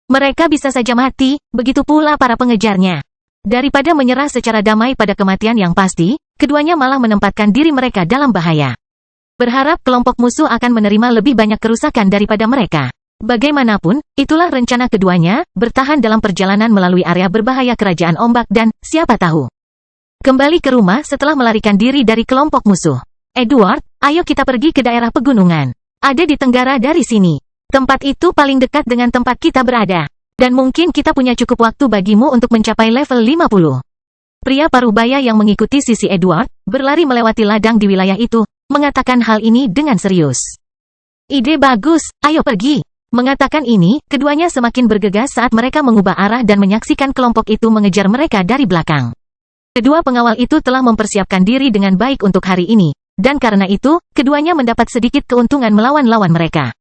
Mereka bisa saja mati, begitu pula para pengejarnya. Daripada menyerah secara damai pada kematian yang pasti, keduanya malah menempatkan diri mereka dalam bahaya. Berharap kelompok musuh akan menerima lebih banyak kerusakan daripada mereka. Bagaimanapun, itulah rencana keduanya, bertahan dalam perjalanan melalui area berbahaya kerajaan ombak dan, siapa tahu, kembali ke rumah setelah melarikan diri dari kelompok musuh. Edward, ayo kita pergi ke daerah pegunungan. Ada di tenggara dari sini. Tempat itu paling dekat dengan tempat kita berada. Dan mungkin kita punya cukup waktu bagimu untuk mencapai level 50. Pria parubaya yang mengikuti sisi Edward, berlari melewati ladang di wilayah itu, mengatakan hal ini dengan serius. Ide bagus, ayo pergi. Mengatakan ini, keduanya semakin bergegas saat mereka mengubah arah dan menyaksikan kelompok itu mengejar mereka dari belakang. Kedua pengawal itu telah mempersiapkan diri dengan baik untuk hari ini, dan karena itu, keduanya mendapat sedikit keuntungan melawan lawan mereka.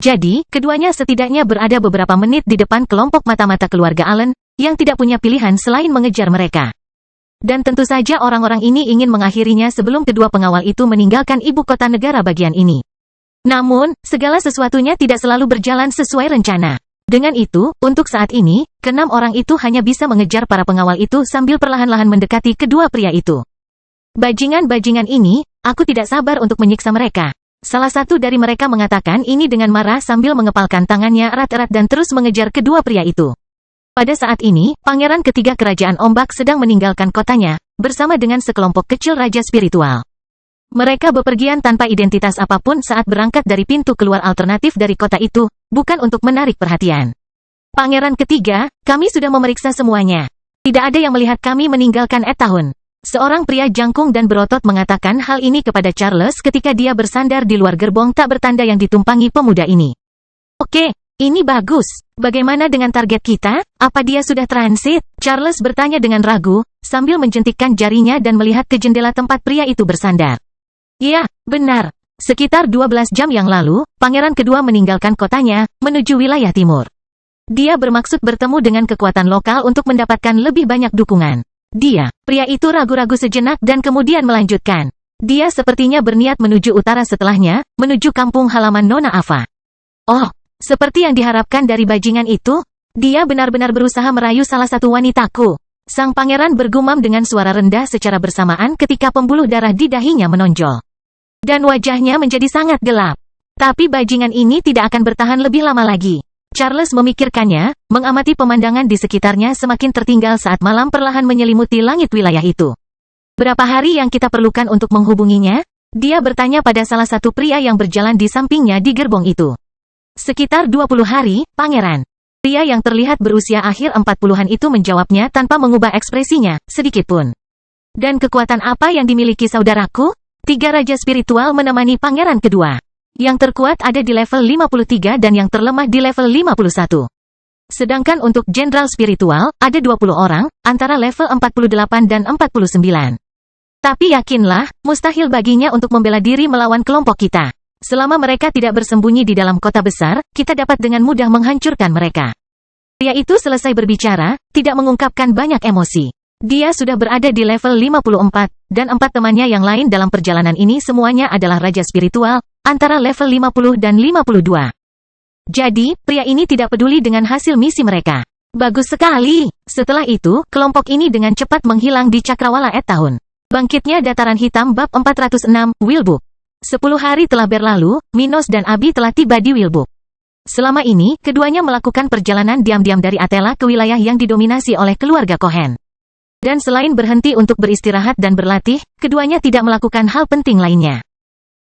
Jadi, keduanya setidaknya berada beberapa menit di depan kelompok mata-mata keluarga Allen, yang tidak punya pilihan selain mengejar mereka. Dan tentu saja orang-orang ini ingin mengakhirinya sebelum kedua pengawal itu meninggalkan ibu kota negara bagian ini. Namun, segala sesuatunya tidak selalu berjalan sesuai rencana. Dengan itu, untuk saat ini, keenam orang itu hanya bisa mengejar para pengawal itu sambil perlahan-lahan mendekati kedua pria itu. Bajingan-bajingan ini, aku tidak sabar untuk menyiksa mereka. Salah satu dari mereka mengatakan ini dengan marah sambil mengepalkan tangannya erat-erat dan terus mengejar kedua pria itu. Pada saat ini, pangeran ketiga kerajaan ombak sedang meninggalkan kotanya, bersama dengan sekelompok kecil raja spiritual. Mereka bepergian tanpa identitas apapun saat berangkat dari pintu keluar alternatif dari kota itu, bukan untuk menarik perhatian. Pangeran ketiga, kami sudah memeriksa semuanya. Tidak ada yang melihat kami meninggalkan tahun. Seorang pria jangkung dan berotot mengatakan hal ini kepada Charles ketika dia bersandar di luar gerbong tak bertanda yang ditumpangi pemuda ini. Oke, ini bagus. Bagaimana dengan target kita? Apa dia sudah transit? Charles bertanya dengan ragu, sambil menjentikkan jarinya dan melihat ke jendela tempat pria itu bersandar. Ya, benar. Sekitar 12 jam yang lalu, pangeran kedua meninggalkan kotanya, menuju wilayah timur. Dia bermaksud bertemu dengan kekuatan lokal untuk mendapatkan lebih banyak dukungan. Pria itu ragu-ragu sejenak dan kemudian melanjutkan. Dia sepertinya berniat menuju utara setelahnya, menuju kampung halaman Nona Ava. Oh, seperti yang diharapkan dari bajingan itu, dia benar-benar berusaha merayu salah satu wanitaku. Sang pangeran bergumam dengan suara rendah secara bersamaan ketika pembuluh darah di dahinya menonjol. Dan wajahnya menjadi sangat gelap. Tapi bajingan ini tidak akan bertahan lebih lama lagi. Charles memikirkannya, mengamati pemandangan di sekitarnya semakin tertinggal saat malam perlahan menyelimuti langit wilayah itu. Berapa hari yang kita perlukan untuk menghubunginya? Dia bertanya pada salah satu pria yang berjalan di sampingnya di gerbong itu. Sekitar 20 hari, pangeran. Pria yang terlihat berusia akhir 40-an itu menjawabnya tanpa mengubah ekspresinya, sedikitpun. Dan kekuatan apa yang dimiliki saudaraku? 3 raja spiritual menemani pangeran kedua. Yang terkuat ada di level 53 dan yang terlemah di level 51. Sedangkan untuk jenderal spiritual, ada 20 orang, antara level 48 dan 49. Tapi yakinlah, mustahil baginya untuk membela diri melawan kelompok kita. Selama mereka tidak bersembunyi di dalam kota besar, kita dapat dengan mudah menghancurkan mereka. Pria itu selesai berbicara, tidak mengungkapkan banyak emosi. Dia sudah berada di level 54, dan 4 temannya yang lain dalam perjalanan ini semuanya adalah raja spiritual, antara level 50 dan 52. Jadi, pria ini tidak peduli dengan hasil misi mereka. Bagus sekali. Setelah itu, kelompok ini dengan cepat menghilang di cakrawala tahun. Bangkitnya dataran hitam bab 406, Wilbook. 10 hari telah berlalu, Minos dan Abi telah tiba di Wilbook. Selama ini, keduanya melakukan perjalanan diam-diam dari Atela ke wilayah yang didominasi oleh keluarga Cohen. Dan selain berhenti untuk beristirahat dan berlatih, keduanya tidak melakukan hal penting lainnya.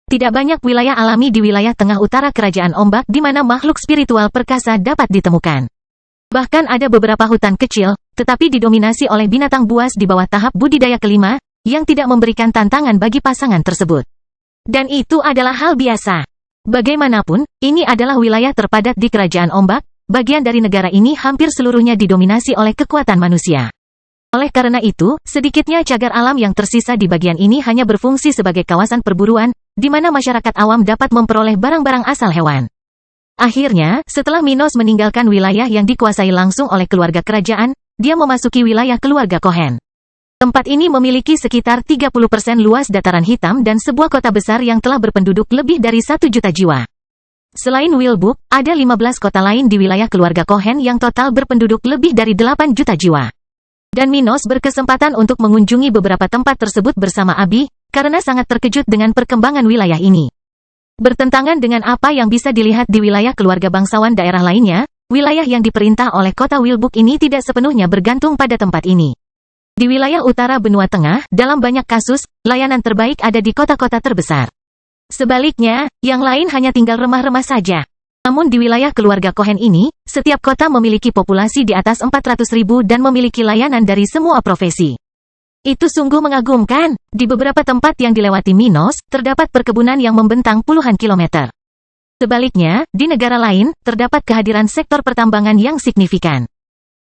Tidak banyak wilayah alami di wilayah tengah utara kerajaan ombak di mana makhluk spiritual perkasa dapat ditemukan. Bahkan ada beberapa hutan kecil, tetapi didominasi oleh binatang buas di bawah tahap budidaya kelima, yang tidak memberikan tantangan bagi pasangan tersebut. Dan itu adalah hal biasa. Bagaimanapun, ini adalah wilayah terpadat di kerajaan ombak, bagian dari negara ini hampir seluruhnya didominasi oleh kekuatan manusia. Oleh karena itu, sedikitnya cagar alam yang tersisa di bagian ini hanya berfungsi sebagai kawasan perburuan, di mana masyarakat awam dapat memperoleh barang-barang asal hewan. Akhirnya, setelah Minos meninggalkan wilayah yang dikuasai langsung oleh keluarga kerajaan, dia memasuki wilayah keluarga Cohen. Tempat ini memiliki sekitar 30% luas dataran hitam dan sebuah kota besar yang telah berpenduduk lebih dari 1 juta jiwa. Selain Wilbook, ada 15 kota lain di wilayah keluarga Cohen yang total berpenduduk lebih dari 8 juta jiwa. Dan Minos berkesempatan untuk mengunjungi beberapa tempat tersebut bersama Abi, karena sangat terkejut dengan perkembangan wilayah ini. Bertentangan dengan apa yang bisa dilihat di wilayah keluarga bangsawan daerah lainnya, wilayah yang diperintah oleh kota Wilbook ini tidak sepenuhnya bergantung pada tempat ini. Di wilayah utara benua tengah, dalam banyak kasus, layanan terbaik ada di kota-kota terbesar. Sebaliknya, yang lain hanya tinggal remah-remah saja. Namun di wilayah keluarga Cohen ini, setiap kota memiliki populasi di atas 400.000 dan memiliki layanan dari semua profesi. Itu sungguh mengagumkan. Di beberapa tempat yang dilewati Minos, terdapat perkebunan yang membentang puluhan kilometer. Sebaliknya, di negara lain, terdapat kehadiran sektor pertambangan yang signifikan.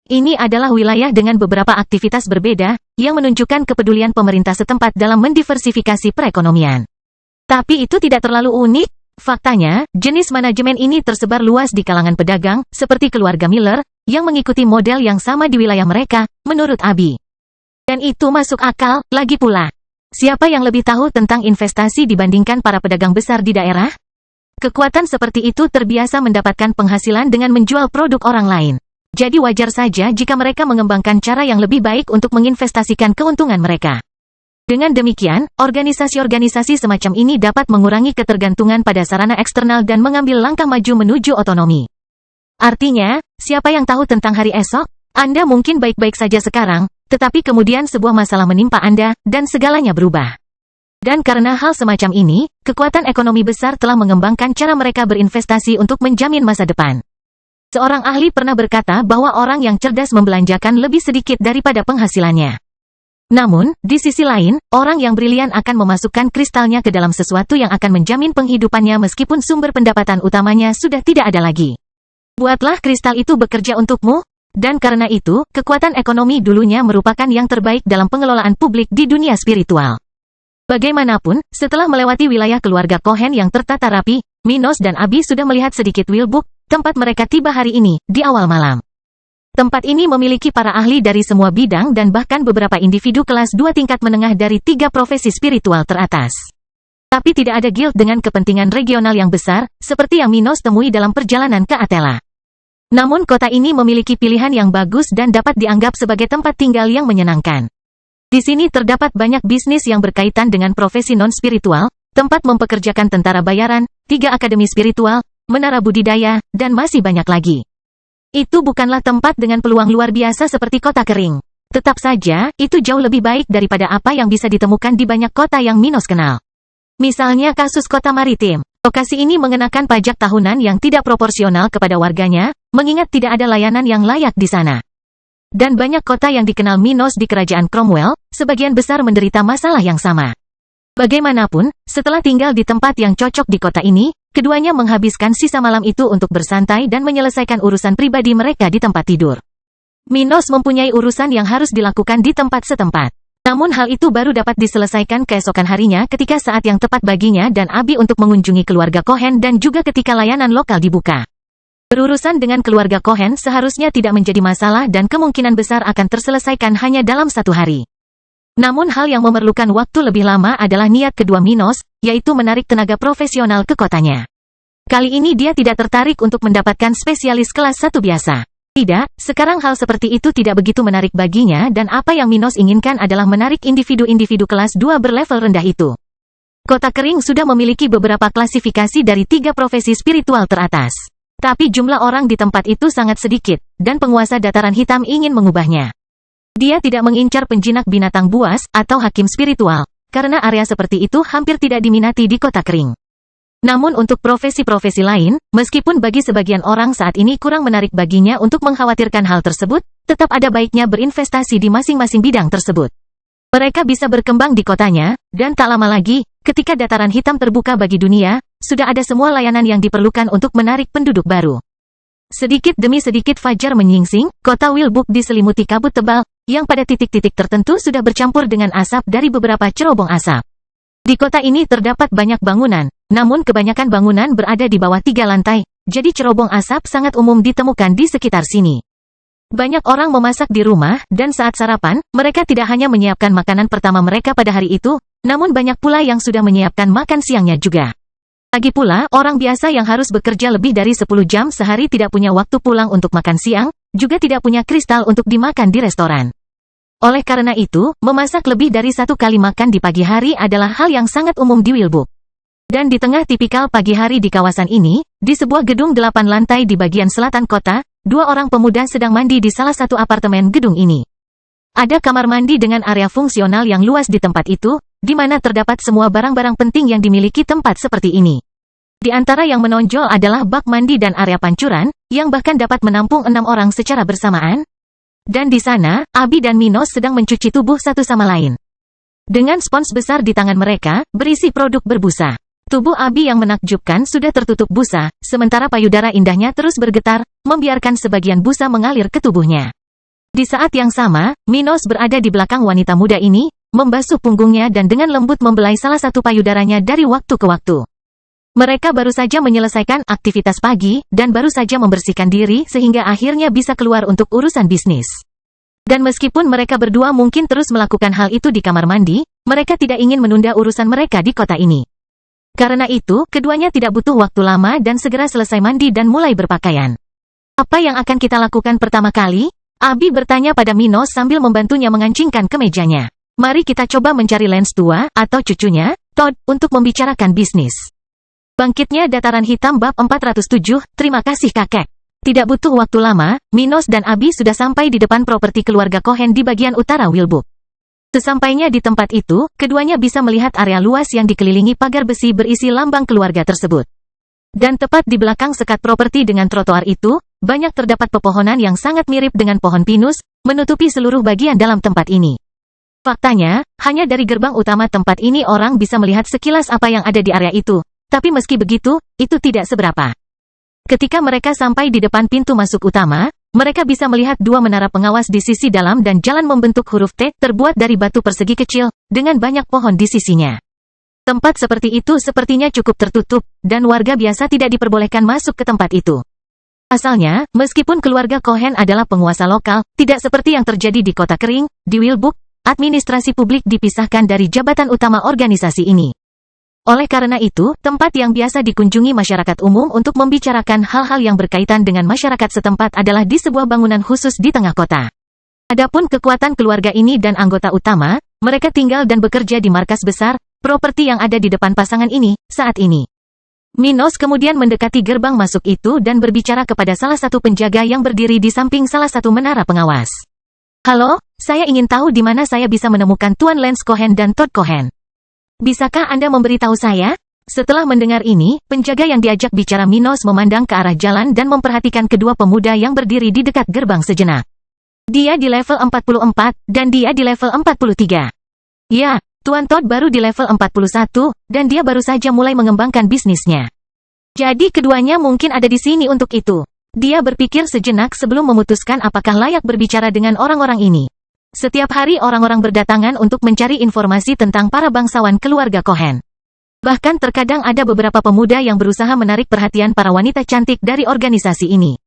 Ini adalah wilayah dengan beberapa aktivitas berbeda, yang menunjukkan kepedulian pemerintah setempat dalam mendiversifikasi perekonomian. Tapi itu tidak terlalu unik. Faktanya, jenis manajemen ini tersebar luas di kalangan pedagang, seperti keluarga Miller, yang mengikuti model yang sama di wilayah mereka, menurut Abi. Dan itu masuk akal, lagi pula. Siapa yang lebih tahu tentang investasi dibandingkan para pedagang besar di daerah? Kekuatan seperti itu terbiasa mendapatkan penghasilan dengan menjual produk orang lain. Jadi wajar saja jika mereka mengembangkan cara yang lebih baik untuk menginvestasikan keuntungan mereka. Dengan demikian, organisasi-organisasi semacam ini dapat mengurangi ketergantungan pada sarana eksternal dan mengambil langkah maju menuju otonomi. Artinya, siapa yang tahu tentang hari esok? Anda mungkin baik-baik saja sekarang, tetapi kemudian sebuah masalah menimpa Anda, dan segalanya berubah. Dan karena hal semacam ini, kekuatan ekonomi besar telah mengembangkan cara mereka berinvestasi untuk menjamin masa depan. Seorang ahli pernah berkata bahwa orang yang cerdas membelanjakan lebih sedikit daripada penghasilannya. Namun, di sisi lain, orang yang brilian akan memasukkan kristalnya ke dalam sesuatu yang akan menjamin penghidupannya meskipun sumber pendapatan utamanya sudah tidak ada lagi. Buatlah kristal itu bekerja untukmu, dan karena itu, kekuatan ekonomi dulunya merupakan yang terbaik dalam pengelolaan publik di dunia spiritual. Bagaimanapun, setelah melewati wilayah keluarga Cohen yang tertata rapi, Minos dan Abi sudah melihat sedikit Wilbook, tempat mereka tiba hari ini, di awal malam. Tempat ini memiliki para ahli dari semua bidang dan bahkan beberapa individu kelas 2 tingkat menengah dari 3 profesi spiritual teratas. Tapi tidak ada guild dengan kepentingan regional yang besar, seperti yang Minos temui dalam perjalanan ke Atela. Namun kota ini memiliki pilihan yang bagus dan dapat dianggap sebagai tempat tinggal yang menyenangkan. Di sini terdapat banyak bisnis yang berkaitan dengan profesi non-spiritual, tempat mempekerjakan tentara bayaran, 3 akademi spiritual, menara budidaya, dan masih banyak lagi. Itu bukanlah tempat dengan peluang luar biasa seperti kota kering. Tetap saja, itu jauh lebih baik daripada apa yang bisa ditemukan di banyak kota yang Minos kenal. Misalnya kasus kota maritim. Lokasi ini mengenakan pajak tahunan yang tidak proporsional kepada warganya, mengingat tidak ada layanan yang layak di sana. Dan banyak kota yang dikenal Minos di kerajaan Cromwell, sebagian besar menderita masalah yang sama. Bagaimanapun, setelah tinggal di tempat yang cocok di kota ini, keduanya menghabiskan sisa malam itu untuk bersantai dan menyelesaikan urusan pribadi mereka di tempat tidur. Minos mempunyai urusan yang harus dilakukan di tempat setempat. Namun hal itu baru dapat diselesaikan keesokan harinya ketika saat yang tepat baginya dan Abi untuk mengunjungi keluarga Cohen dan juga ketika layanan lokal dibuka. Berurusan dengan keluarga Cohen seharusnya tidak menjadi masalah dan kemungkinan besar akan terselesaikan hanya dalam 1 hari. Namun hal yang memerlukan waktu lebih lama adalah niat kedua Minos, yaitu menarik tenaga profesional ke kotanya. Kali ini dia tidak tertarik untuk mendapatkan spesialis kelas 1 biasa. Tidak, sekarang hal seperti itu tidak begitu menarik baginya dan apa yang Minos inginkan adalah menarik individu-individu kelas 2 berlevel rendah itu. Kota Kering sudah memiliki beberapa klasifikasi dari 3 profesi spiritual teratas. Tapi jumlah orang di tempat itu sangat sedikit, dan penguasa dataran hitam ingin mengubahnya. Dia tidak mengincar penjinak binatang buas atau hakim spiritual, karena area seperti itu hampir tidak diminati di Kota Kering. Namun untuk profesi-profesi lain, meskipun bagi sebagian orang saat ini kurang menarik baginya untuk mengkhawatirkan hal tersebut, tetap ada baiknya berinvestasi di masing-masing bidang tersebut. Mereka bisa berkembang di kotanya, dan tak lama lagi, ketika dataran hitam terbuka bagi dunia, sudah ada semua layanan yang diperlukan untuk menarik penduduk baru. Sedikit demi sedikit fajar menyingsing, kota Wilbook diselimuti kabut tebal, yang pada titik-titik tertentu sudah bercampur dengan asap dari beberapa cerobong asap. Di kota ini terdapat banyak bangunan, namun kebanyakan bangunan berada di bawah 3 lantai, jadi cerobong asap sangat umum ditemukan di sekitar sini. Banyak orang memasak di rumah, dan saat sarapan, mereka tidak hanya menyiapkan makanan pertama mereka pada hari itu, namun banyak pula yang sudah menyiapkan makan siangnya juga. Lagi pula, orang biasa yang harus bekerja lebih dari 10 jam sehari tidak punya waktu pulang untuk makan siang, juga tidak punya kristal untuk dimakan di restoran. Oleh karena itu, memasak lebih dari 1 kali makan di pagi hari adalah hal yang sangat umum di Wilbook. Dan di tengah tipikal pagi hari di kawasan ini, di sebuah gedung 8 lantai di bagian selatan kota, 2 orang pemuda sedang mandi di salah satu apartemen gedung ini. Ada kamar mandi dengan area fungsional yang luas di tempat itu, di mana terdapat semua barang-barang penting yang dimiliki tempat seperti ini. Di antara yang menonjol adalah bak mandi dan area pancuran, yang bahkan dapat menampung 6 orang secara bersamaan. Dan di sana, Abi dan Minos sedang mencuci tubuh satu sama lain. Dengan spons besar di tangan mereka, berisi produk berbusa. Tubuh Abi yang menakjubkan sudah tertutup busa, sementara payudara indahnya terus bergetar, membiarkan sebagian busa mengalir ke tubuhnya. Di saat yang sama, Minos berada di belakang wanita muda ini, membasuh punggungnya dan dengan lembut membelai salah satu payudaranya dari waktu ke waktu. Mereka baru saja menyelesaikan aktivitas pagi, dan baru saja membersihkan diri sehingga akhirnya bisa keluar untuk urusan bisnis. Dan meskipun mereka berdua mungkin terus melakukan hal itu di kamar mandi, mereka tidak ingin menunda urusan mereka di kota ini. Karena itu, keduanya tidak butuh waktu lama dan segera selesai mandi dan mulai berpakaian. Apa yang akan kita lakukan pertama kali? Abi bertanya pada Minos sambil membantunya mengancingkan kemejanya. Mari kita coba mencari Lance tua, atau cucunya, Todd, untuk membicarakan bisnis. Bangkitnya dataran hitam bab 407, terima kasih kakek. Tidak butuh waktu lama, Minos dan Abi sudah sampai di depan properti keluarga Cohen di bagian utara Wilbuk. Sesampainya di tempat itu, keduanya bisa melihat area luas yang dikelilingi pagar besi berisi lambang keluarga tersebut. Dan tepat di belakang sekat properti dengan trotoar itu, banyak terdapat pepohonan yang sangat mirip dengan pohon pinus, menutupi seluruh bagian dalam tempat ini. Faktanya, hanya dari gerbang utama tempat ini orang bisa melihat sekilas apa yang ada di area itu. Tapi meski begitu, itu tidak seberapa. Ketika mereka sampai di depan pintu masuk utama, mereka bisa melihat dua menara pengawas di sisi dalam dan jalan membentuk huruf T terbuat dari batu persegi kecil, dengan banyak pohon di sisinya. Tempat seperti itu sepertinya cukup tertutup, dan warga biasa tidak diperbolehkan masuk ke tempat itu. Asalnya, meskipun keluarga Cohen adalah penguasa lokal, tidak seperti yang terjadi di kota kering, di Wilbuk, administrasi publik dipisahkan dari jabatan utama organisasi ini. Oleh karena itu, tempat yang biasa dikunjungi masyarakat umum untuk membicarakan hal-hal yang berkaitan dengan masyarakat setempat adalah di sebuah bangunan khusus di tengah kota. Adapun kekuatan keluarga ini dan anggota utama, mereka tinggal dan bekerja di markas besar, properti yang ada di depan pasangan ini, saat ini. Minos kemudian mendekati gerbang masuk itu dan berbicara kepada salah satu penjaga yang berdiri di samping salah satu menara pengawas. Halo, saya ingin tahu di mana saya bisa menemukan Tuan Lance Cohen dan Todd Cohen. Bisakah Anda memberitahu saya? Setelah mendengar ini, penjaga yang diajak bicara Minos memandang ke arah jalan dan memperhatikan kedua pemuda yang berdiri di dekat gerbang sejenak. Dia di level 44, dan dia di level 43. Ya, Tuan Todd baru di level 41, dan dia baru saja mulai mengembangkan bisnisnya. Jadi keduanya mungkin ada di sini untuk itu. Dia berpikir sejenak sebelum memutuskan apakah layak berbicara dengan orang-orang ini. Setiap hari orang-orang berdatangan untuk mencari informasi tentang para bangsawan keluarga Cohen. Bahkan terkadang ada beberapa pemuda yang berusaha menarik perhatian para wanita cantik dari organisasi ini.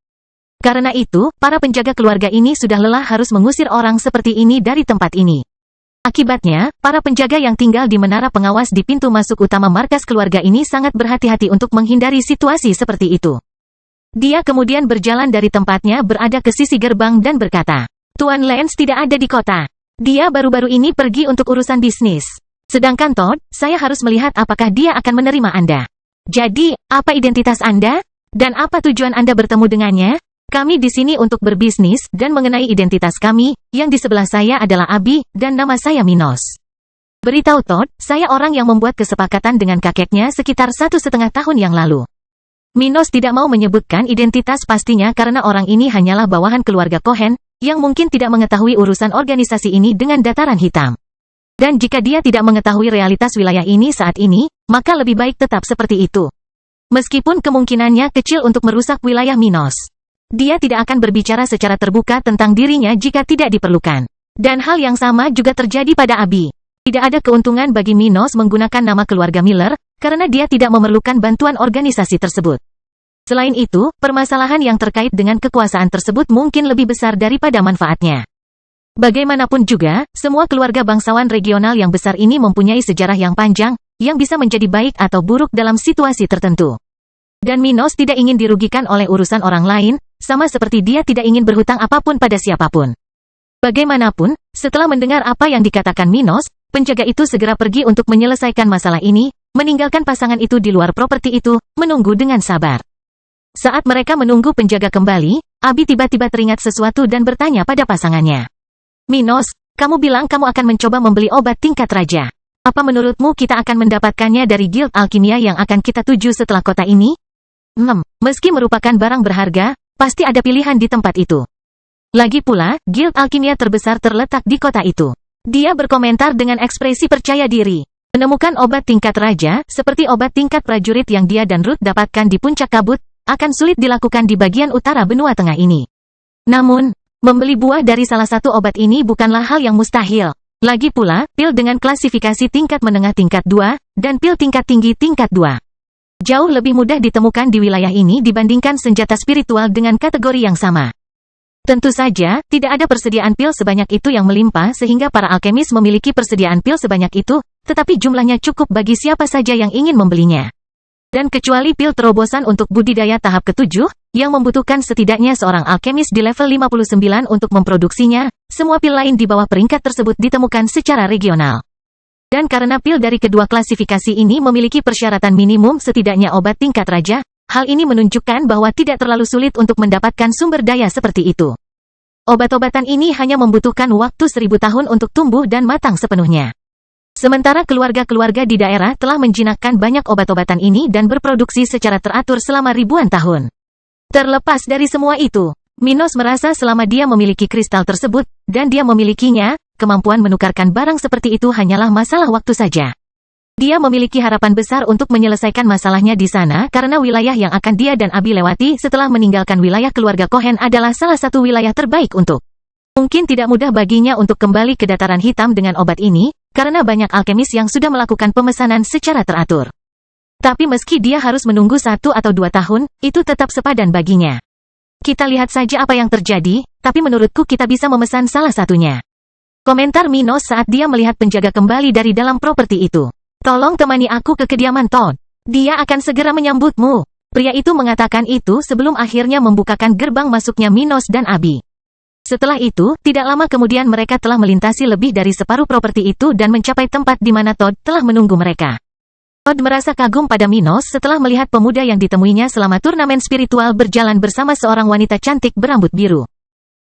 Karena itu, para penjaga keluarga ini sudah lelah harus mengusir orang seperti ini dari tempat ini. Akibatnya, para penjaga yang tinggal di menara pengawas di pintu masuk utama markas keluarga ini sangat berhati-hati untuk menghindari situasi seperti itu. Dia kemudian berjalan dari tempatnya berada ke sisi gerbang dan berkata, Tuan Lance tidak ada di kota. Dia baru-baru ini pergi untuk urusan bisnis. Sedangkan Todd, saya harus melihat apakah dia akan menerima Anda. Jadi, apa identitas Anda? Dan apa tujuan Anda bertemu dengannya? Kami di sini untuk berbisnis, dan mengenai identitas kami, yang di sebelah saya adalah Abi, dan nama saya Minos. Beritahu Todd, saya orang yang membuat kesepakatan dengan kakeknya sekitar 1,5 tahun yang lalu. Minos tidak mau menyebutkan identitas pastinya karena orang ini hanyalah bawahan keluarga Cohen, yang mungkin tidak mengetahui urusan organisasi ini dengan dataran hitam. Dan jika dia tidak mengetahui realitas wilayah ini saat ini, maka lebih baik tetap seperti itu. Meskipun kemungkinannya kecil untuk merusak wilayah Minos. Dia tidak akan berbicara secara terbuka tentang dirinya jika tidak diperlukan. Dan hal yang sama juga terjadi pada Abi. Tidak ada keuntungan bagi Minos menggunakan nama keluarga Miller, karena dia tidak memerlukan bantuan organisasi tersebut. Selain itu, permasalahan yang terkait dengan kekuasaan tersebut mungkin lebih besar daripada manfaatnya. Bagaimanapun juga, semua keluarga bangsawan regional yang besar ini mempunyai sejarah yang panjang, yang bisa menjadi baik atau buruk dalam situasi tertentu. Dan Minos tidak ingin dirugikan oleh urusan orang lain, sama seperti dia tidak ingin berhutang apapun pada siapapun. Bagaimanapun, setelah mendengar apa yang dikatakan Minos, penjaga itu segera pergi untuk menyelesaikan masalah ini, meninggalkan pasangan itu di luar properti itu, menunggu dengan sabar. Saat mereka menunggu penjaga kembali, Abi tiba-tiba teringat sesuatu dan bertanya pada pasangannya. Minos, kamu bilang kamu akan mencoba membeli obat tingkat raja. Apa menurutmu kita akan mendapatkannya dari Guild Alkimia yang akan kita tuju setelah kota ini? Meski merupakan barang berharga, pasti ada pilihan di tempat itu. Lagi pula, Guild Alkimia terbesar terletak di kota itu. Dia berkomentar dengan ekspresi percaya diri. Menemukan obat tingkat raja, seperti obat tingkat prajurit yang dia dan Ruth dapatkan di puncak kabut, akan sulit dilakukan di bagian utara benua tengah ini. Namun, membeli buah dari salah satu obat ini bukanlah hal yang mustahil. Lagi pula, pil dengan klasifikasi tingkat menengah tingkat 2, dan pil tingkat tinggi tingkat 2. Jauh lebih mudah ditemukan di wilayah ini dibandingkan senjata spiritual dengan kategori yang sama. Tentu saja, tidak ada persediaan pil sebanyak itu yang melimpah sehingga para alkemis memiliki persediaan pil sebanyak itu, tetapi jumlahnya cukup bagi siapa saja yang ingin membelinya. Dan kecuali pil terobosan untuk budidaya tahap ke-7, yang membutuhkan setidaknya seorang alkemis di level 59 untuk memproduksinya, semua pil lain di bawah peringkat tersebut ditemukan secara regional. Dan karena pil dari kedua klasifikasi ini memiliki persyaratan minimum setidaknya obat tingkat raja, hal ini menunjukkan bahwa tidak terlalu sulit untuk mendapatkan sumber daya seperti itu. Obat-obatan ini hanya membutuhkan waktu 1000 tahun untuk tumbuh dan matang sepenuhnya. Sementara keluarga-keluarga di daerah telah menjinakkan banyak obat-obatan ini dan berproduksi secara teratur selama ribuan tahun. Terlepas dari semua itu, Minos merasa selama dia memiliki kristal tersebut, dan dia memilikinya, kemampuan menukarkan barang seperti itu hanyalah masalah waktu saja. Dia memiliki harapan besar untuk menyelesaikan masalahnya di sana karena wilayah yang akan dia dan Abi lewati setelah meninggalkan wilayah keluarga Cohen adalah salah satu wilayah terbaik untuk. Mungkin tidak mudah baginya untuk kembali ke dataran hitam dengan obat ini, karena banyak alkemis yang sudah melakukan pemesanan secara teratur. Tapi meski dia harus menunggu 1 atau 2 tahun, itu tetap sepadan baginya. Kita lihat saja apa yang terjadi, tapi menurutku kita bisa memesan salah satunya. Komentar Minos saat dia melihat penjaga kembali dari dalam properti itu. Tolong temani aku ke kediaman Todd. Dia akan segera menyambutmu. Pria itu mengatakan itu sebelum akhirnya membukakan gerbang masuknya Minos dan Abi. Setelah itu, tidak lama kemudian mereka telah melintasi lebih dari separuh properti itu dan mencapai tempat di mana Todd telah menunggu mereka. Todd merasa kagum pada Minos setelah melihat pemuda yang ditemuinya selama turnamen spiritual berjalan bersama seorang wanita cantik berambut biru.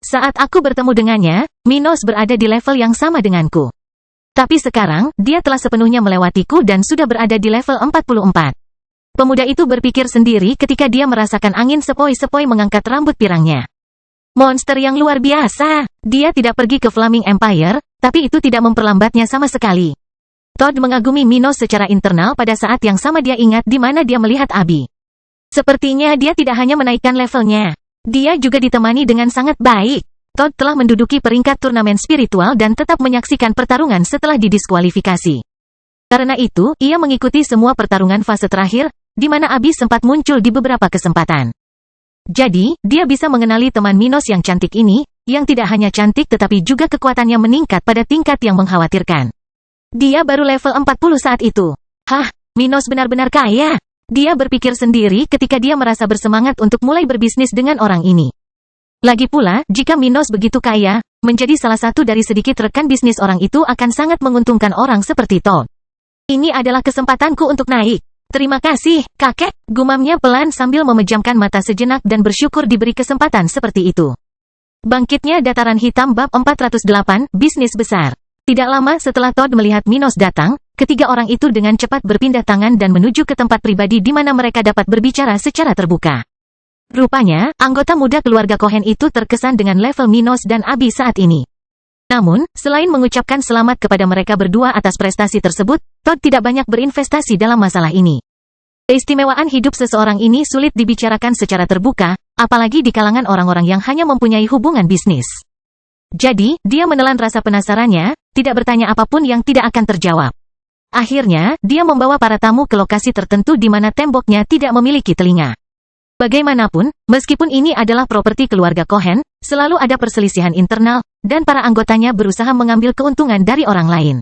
Saat aku bertemu dengannya, Minos berada di level yang sama denganku. Tapi sekarang, dia telah sepenuhnya melewatiku dan sudah berada di level 44. Pemuda itu berpikir sendiri ketika dia merasakan angin sepoi-sepoi mengangkat rambut pirangnya. Monster yang luar biasa. Dia tidak pergi ke Flaming Empire, tapi itu tidak memperlambatnya sama sekali. Todd mengagumi Minos secara internal pada saat yang sama dia ingat di mana dia melihat Abi. Sepertinya dia tidak hanya menaikkan levelnya. Dia juga ditemani dengan sangat baik. Todd telah menduduki peringkat turnamen spiritual dan tetap menyaksikan pertarungan setelah didiskualifikasi. Karena itu, ia mengikuti semua pertarungan fase terakhir, di mana Abi sempat muncul di beberapa kesempatan. Jadi, dia bisa mengenali teman Minos yang cantik ini, yang tidak hanya cantik tetapi juga kekuatannya meningkat pada tingkat yang mengkhawatirkan. Dia baru level 40 saat itu. Minos benar-benar kaya. Dia berpikir sendiri ketika dia merasa bersemangat untuk mulai berbisnis dengan orang ini. Lagi pula, jika Minos begitu kaya, menjadi salah satu dari sedikit rekan bisnis orang itu akan sangat menguntungkan orang seperti Todd. Ini adalah kesempatanku untuk naik. Terima kasih, kakek, gumamnya pelan sambil memejamkan mata sejenak dan bersyukur diberi kesempatan seperti itu. Bangkitnya Dataran Hitam bab 408, bisnis besar. Tidak lama setelah Todd melihat Minos datang, ketiga orang itu dengan cepat berpindah tangan dan menuju ke tempat pribadi di mana mereka dapat berbicara secara terbuka. Rupanya, anggota muda keluarga Cohen itu terkesan dengan level Minos dan Abi saat ini. Namun, selain mengucapkan selamat kepada mereka berdua atas prestasi tersebut, Todd tidak banyak berinvestasi dalam masalah ini. Keistimewaan hidup seseorang ini sulit dibicarakan secara terbuka, apalagi di kalangan orang-orang yang hanya mempunyai hubungan bisnis. Jadi, dia menelan rasa penasarannya, tidak bertanya apapun yang tidak akan terjawab. Akhirnya, dia membawa para tamu ke lokasi tertentu di mana temboknya tidak memiliki telinga. Bagaimanapun, meskipun ini adalah properti keluarga Cohen, selalu ada perselisihan internal, dan para anggotanya berusaha mengambil keuntungan dari orang lain.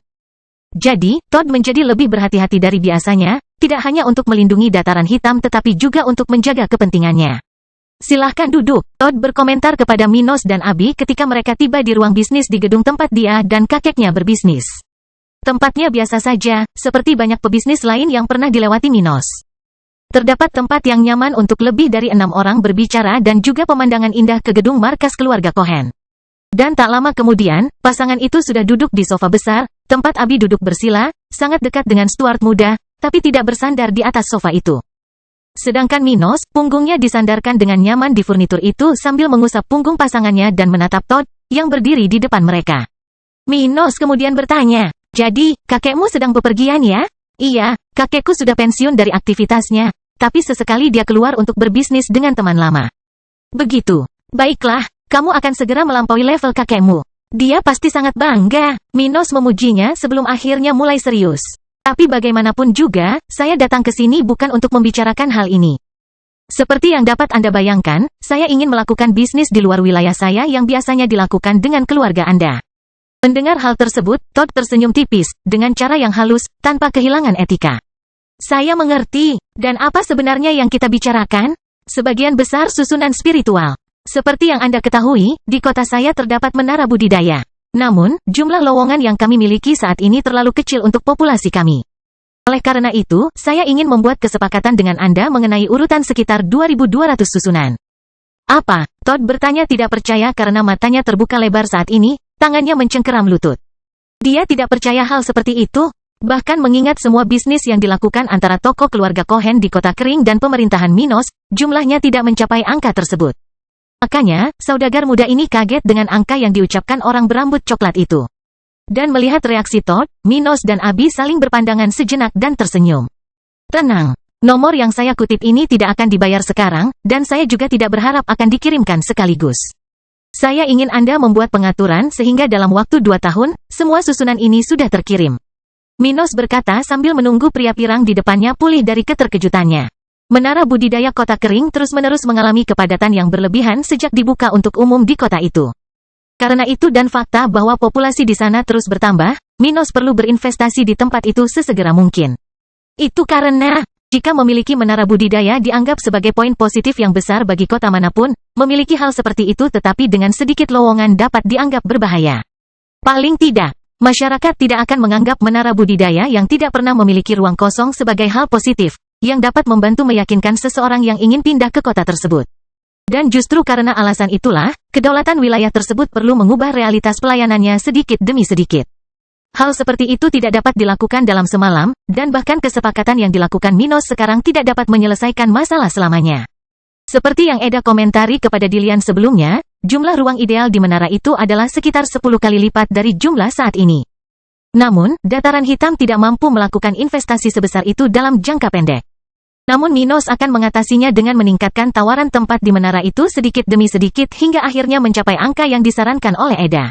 Jadi, Todd menjadi lebih berhati-hati dari biasanya, tidak hanya untuk melindungi Dataran Hitam tetapi juga untuk menjaga kepentingannya. Silahkan duduk, Todd berkomentar kepada Minos dan Abi ketika mereka tiba di ruang bisnis di gedung tempat dia dan kakeknya berbisnis. Tempatnya biasa saja, seperti banyak pebisnis lain yang pernah dilewati Minos. Terdapat tempat yang nyaman untuk lebih dari 6 orang berbicara dan juga pemandangan indah ke gedung markas keluarga Cohen. Dan tak lama kemudian, pasangan itu sudah duduk di sofa besar, tempat Abi duduk bersila, sangat dekat dengan Stuart muda, tapi tidak bersandar di atas sofa itu. Sedangkan Minos, punggungnya disandarkan dengan nyaman di furnitur itu sambil mengusap punggung pasangannya dan menatap Todd, yang berdiri di depan mereka. Minos kemudian bertanya, "Jadi, kakekmu sedang bepergian ya?" "Iya, kakekku sudah pensiun dari aktivitasnya, tapi sesekali dia keluar untuk berbisnis dengan teman lama." "Begitu. Baiklah, kamu akan segera melampaui level kakekmu. Dia pasti sangat bangga." Minos memujinya sebelum akhirnya mulai serius. "Tapi bagaimanapun juga, saya datang ke sini bukan untuk membicarakan hal ini. Seperti yang dapat Anda bayangkan, saya ingin melakukan bisnis di luar wilayah saya yang biasanya dilakukan dengan keluarga Anda." Mendengar hal tersebut, Todd tersenyum tipis, dengan cara yang halus, tanpa kehilangan etika. "Saya mengerti. Dan apa sebenarnya yang kita bicarakan?" "Sebagian besar susunan spiritual. Seperti yang Anda ketahui, di kota saya terdapat menara budidaya. Namun, jumlah lowongan yang kami miliki saat ini terlalu kecil untuk populasi kami. Oleh karena itu, saya ingin membuat kesepakatan dengan Anda mengenai urutan sekitar 2.200 susunan." "Apa?" Todd bertanya tidak percaya karena matanya terbuka lebar saat ini, tangannya mencengkeram lutut. Dia tidak percaya hal seperti itu, bahkan mengingat semua bisnis yang dilakukan antara toko keluarga Cohen di Kota Kering dan pemerintahan Minos, jumlahnya tidak mencapai angka tersebut. Makanya, saudagar muda ini kaget dengan angka yang diucapkan orang berambut coklat itu. Dan melihat reaksi Todd, Minos dan Abi saling berpandangan sejenak dan tersenyum. "Tenang, nomor yang saya kutip ini tidak akan dibayar sekarang, dan saya juga tidak berharap akan dikirimkan sekaligus. Saya ingin Anda membuat pengaturan sehingga dalam waktu 2 tahun, semua susunan ini sudah terkirim." Minos berkata sambil menunggu pria pirang di depannya pulih dari keterkejutannya. Menara budidaya Kota Kering terus-menerus mengalami kepadatan yang berlebihan sejak dibuka untuk umum di kota itu. Karena itu dan fakta bahwa populasi di sana terus bertambah, Minos perlu berinvestasi di tempat itu sesegera mungkin. Itu karena, jika memiliki menara budidaya dianggap sebagai poin positif yang besar bagi kota manapun, memiliki hal seperti itu tetapi dengan sedikit lowongan dapat dianggap berbahaya. Paling tidak, masyarakat tidak akan menganggap menara budidaya yang tidak pernah memiliki ruang kosong sebagai hal positif, yang dapat membantu meyakinkan seseorang yang ingin pindah ke kota tersebut. Dan justru karena alasan itulah, kedaulatan wilayah tersebut perlu mengubah realitas pelayanannya sedikit demi sedikit. Hal seperti itu tidak dapat dilakukan dalam semalam, dan bahkan kesepakatan yang dilakukan Minos sekarang tidak dapat menyelesaikan masalah selamanya. Seperti yang Eda komentari kepada Dilian sebelumnya, jumlah ruang ideal di menara itu adalah sekitar 10 kali lipat dari jumlah saat ini. Namun, dataran hitam tidak mampu melakukan investasi sebesar itu dalam jangka pendek. Namun Minos akan mengatasinya dengan meningkatkan tawaran tempat di menara itu sedikit demi sedikit hingga akhirnya mencapai angka yang disarankan oleh Eda.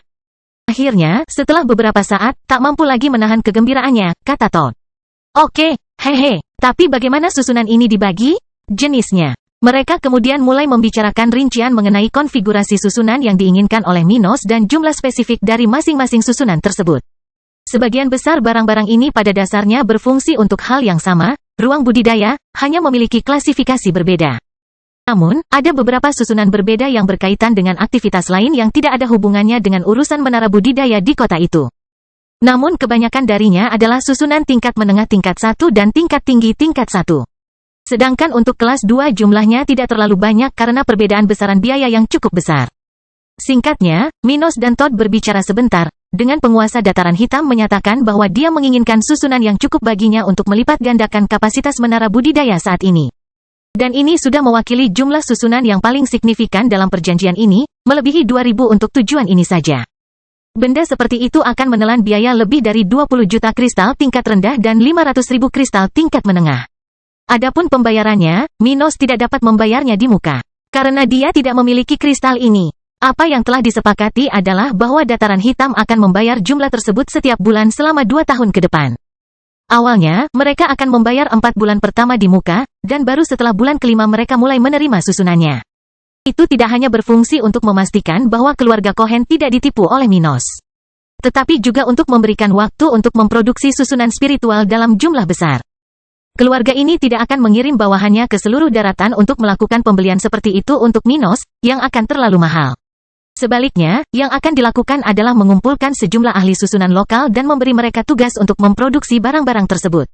Akhirnya, setelah beberapa saat, tak mampu lagi menahan kegembiraannya, kata Todd. "Oke, hehe, tapi bagaimana susunan ini dibagi? Jenisnya." Mereka kemudian mulai membicarakan rincian mengenai konfigurasi susunan yang diinginkan oleh Minos dan jumlah spesifik dari masing-masing susunan tersebut. Sebagian besar barang-barang ini pada dasarnya berfungsi untuk hal yang sama, ruang budidaya, hanya memiliki klasifikasi berbeda. Namun, ada beberapa susunan berbeda yang berkaitan dengan aktivitas lain yang tidak ada hubungannya dengan urusan menara budidaya di kota itu. Namun kebanyakan darinya adalah susunan tingkat menengah tingkat 1 dan tingkat tinggi tingkat 1. Sedangkan untuk kelas 2 jumlahnya tidak terlalu banyak karena perbedaan besaran biaya yang cukup besar. Singkatnya, Minos dan Todd berbicara sebentar, dengan penguasa dataran hitam menyatakan bahwa dia menginginkan susunan yang cukup baginya untuk melipat gandakan kapasitas menara budidaya saat ini. Dan ini sudah mewakili jumlah susunan yang paling signifikan dalam perjanjian ini, melebihi 2.000 untuk tujuan ini saja. Benda seperti itu akan menelan biaya lebih dari 20 juta kristal tingkat rendah dan 500.000 kristal tingkat menengah. Adapun pembayarannya, Minos tidak dapat membayarnya di muka. Karena dia tidak memiliki kristal ini. Apa yang telah disepakati adalah bahwa dataran hitam akan membayar jumlah tersebut setiap bulan selama 2 tahun ke depan. Awalnya, mereka akan membayar 4 bulan pertama di muka, dan baru setelah bulan kelima mereka mulai menerima susunannya. Itu tidak hanya berfungsi untuk memastikan bahwa keluarga Cohen tidak ditipu oleh Minos, tetapi juga untuk memberikan waktu untuk memproduksi susunan spiritual dalam jumlah besar. Keluarga ini tidak akan mengirim bawahannya ke seluruh daratan untuk melakukan pembelian seperti itu untuk Minos, yang akan terlalu mahal. Sebaliknya, yang akan dilakukan adalah mengumpulkan sejumlah ahli susunan lokal dan memberi mereka tugas untuk memproduksi barang-barang tersebut.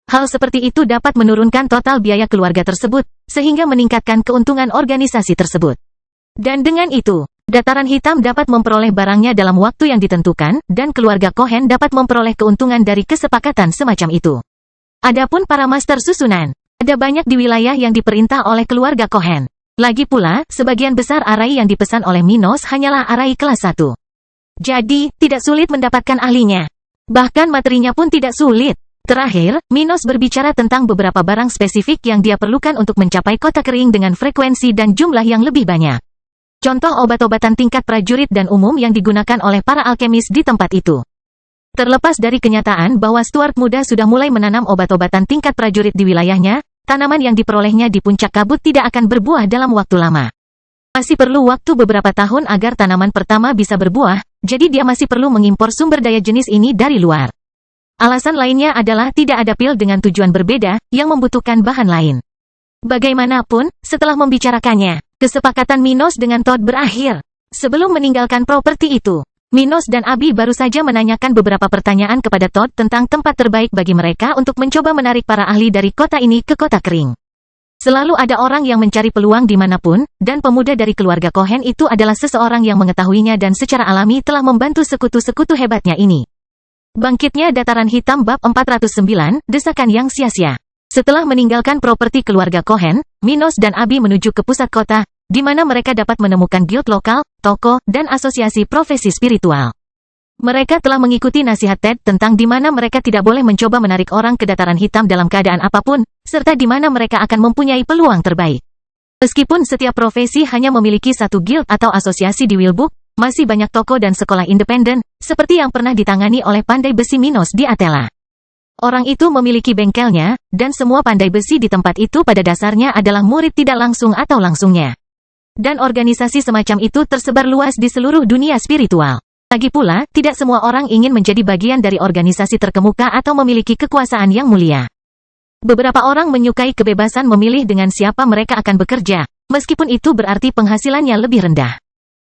Hal seperti itu dapat menurunkan total biaya keluarga tersebut, sehingga meningkatkan keuntungan organisasi tersebut. Dan dengan itu, Dataran Hitam dapat memperoleh barangnya dalam waktu yang ditentukan, dan keluarga Cohen dapat memperoleh keuntungan dari kesepakatan semacam itu. Adapun para master susunan, ada banyak di wilayah yang diperintah oleh keluarga Cohen. Lagi pula, sebagian besar arai yang dipesan oleh Minos hanyalah arai kelas 1. Jadi, tidak sulit mendapatkan ahlinya. Bahkan materinya pun tidak sulit. Terakhir, Minos berbicara tentang beberapa barang spesifik yang dia perlukan untuk mencapai kota kering dengan frekuensi dan jumlah yang lebih banyak. Contoh obat-obatan tingkat prajurit dan umum yang digunakan oleh para alkemis di tempat itu. Terlepas dari kenyataan bahwa Stuart muda sudah mulai menanam obat-obatan tingkat prajurit di wilayahnya, tanaman yang diperolehnya di puncak kabut tidak akan berbuah dalam waktu lama. Masih perlu waktu beberapa tahun agar tanaman pertama bisa berbuah, jadi dia masih perlu mengimpor sumber daya jenis ini dari luar. Alasan lainnya adalah tidak ada pil dengan tujuan berbeda, yang membutuhkan bahan lain. Bagaimanapun, setelah membicarakannya, kesepakatan Minos dengan Todd berakhir. Sebelum meninggalkan properti itu, Minos dan Abi baru saja menanyakan beberapa pertanyaan kepada Todd tentang tempat terbaik bagi mereka untuk mencoba menarik para ahli dari kota ini ke kota kering. Selalu ada orang yang mencari peluang dimanapun, dan pemuda dari keluarga Cohen itu adalah seseorang yang mengetahuinya dan secara alami telah membantu sekutu-sekutu hebatnya ini. Bangkitnya Dataran Hitam bab 409, desakan yang sia-sia. Setelah meninggalkan properti keluarga Cohen, Minos dan Abi menuju ke pusat kota, di mana mereka dapat menemukan guild lokal, toko, dan asosiasi profesi spiritual. Mereka telah mengikuti nasihat Ted tentang di mana mereka tidak boleh mencoba menarik orang ke Dataran Hitam dalam keadaan apapun, serta di mana mereka akan mempunyai peluang terbaik. Meskipun setiap profesi hanya memiliki satu guild atau asosiasi di Willbook, masih banyak toko dan sekolah independen, seperti yang pernah ditangani oleh pandai besi Minos di Atela. Orang itu memiliki bengkelnya, dan semua pandai besi di tempat itu pada dasarnya adalah murid tidak langsung atau langsungnya. Dan organisasi semacam itu tersebar luas di seluruh dunia spiritual. Lagi pula, tidak semua orang ingin menjadi bagian dari organisasi terkemuka atau memiliki kekuasaan yang mulia. Beberapa orang menyukai kebebasan memilih dengan siapa mereka akan bekerja, meskipun itu berarti penghasilannya lebih rendah.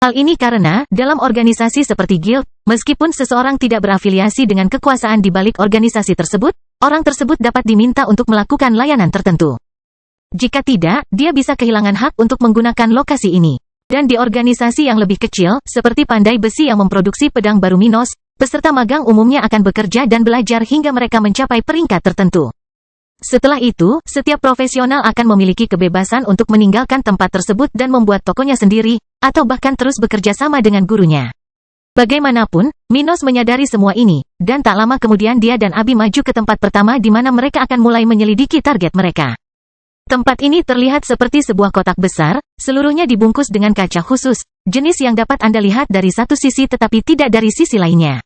Hal ini karena, dalam organisasi seperti guild, meskipun seseorang tidak berafiliasi dengan kekuasaan di balik organisasi tersebut, orang tersebut dapat diminta untuk melakukan layanan tertentu. Jika tidak, dia bisa kehilangan hak untuk menggunakan lokasi ini. Dan di organisasi yang lebih kecil, seperti pandai besi yang memproduksi pedang baru Minos, peserta magang umumnya akan bekerja dan belajar hingga mereka mencapai peringkat tertentu. Setelah itu, setiap profesional akan memiliki kebebasan untuk meninggalkan tempat tersebut dan membuat tokonya sendiri, atau bahkan terus bekerja sama dengan gurunya. Bagaimanapun, Minos menyadari semua ini, dan tak lama kemudian dia dan Abi maju ke tempat pertama di mana mereka akan mulai menyelidiki target mereka. Tempat ini terlihat seperti sebuah kotak besar, seluruhnya dibungkus dengan kaca khusus, jenis yang dapat Anda lihat dari satu sisi tetapi tidak dari sisi lainnya.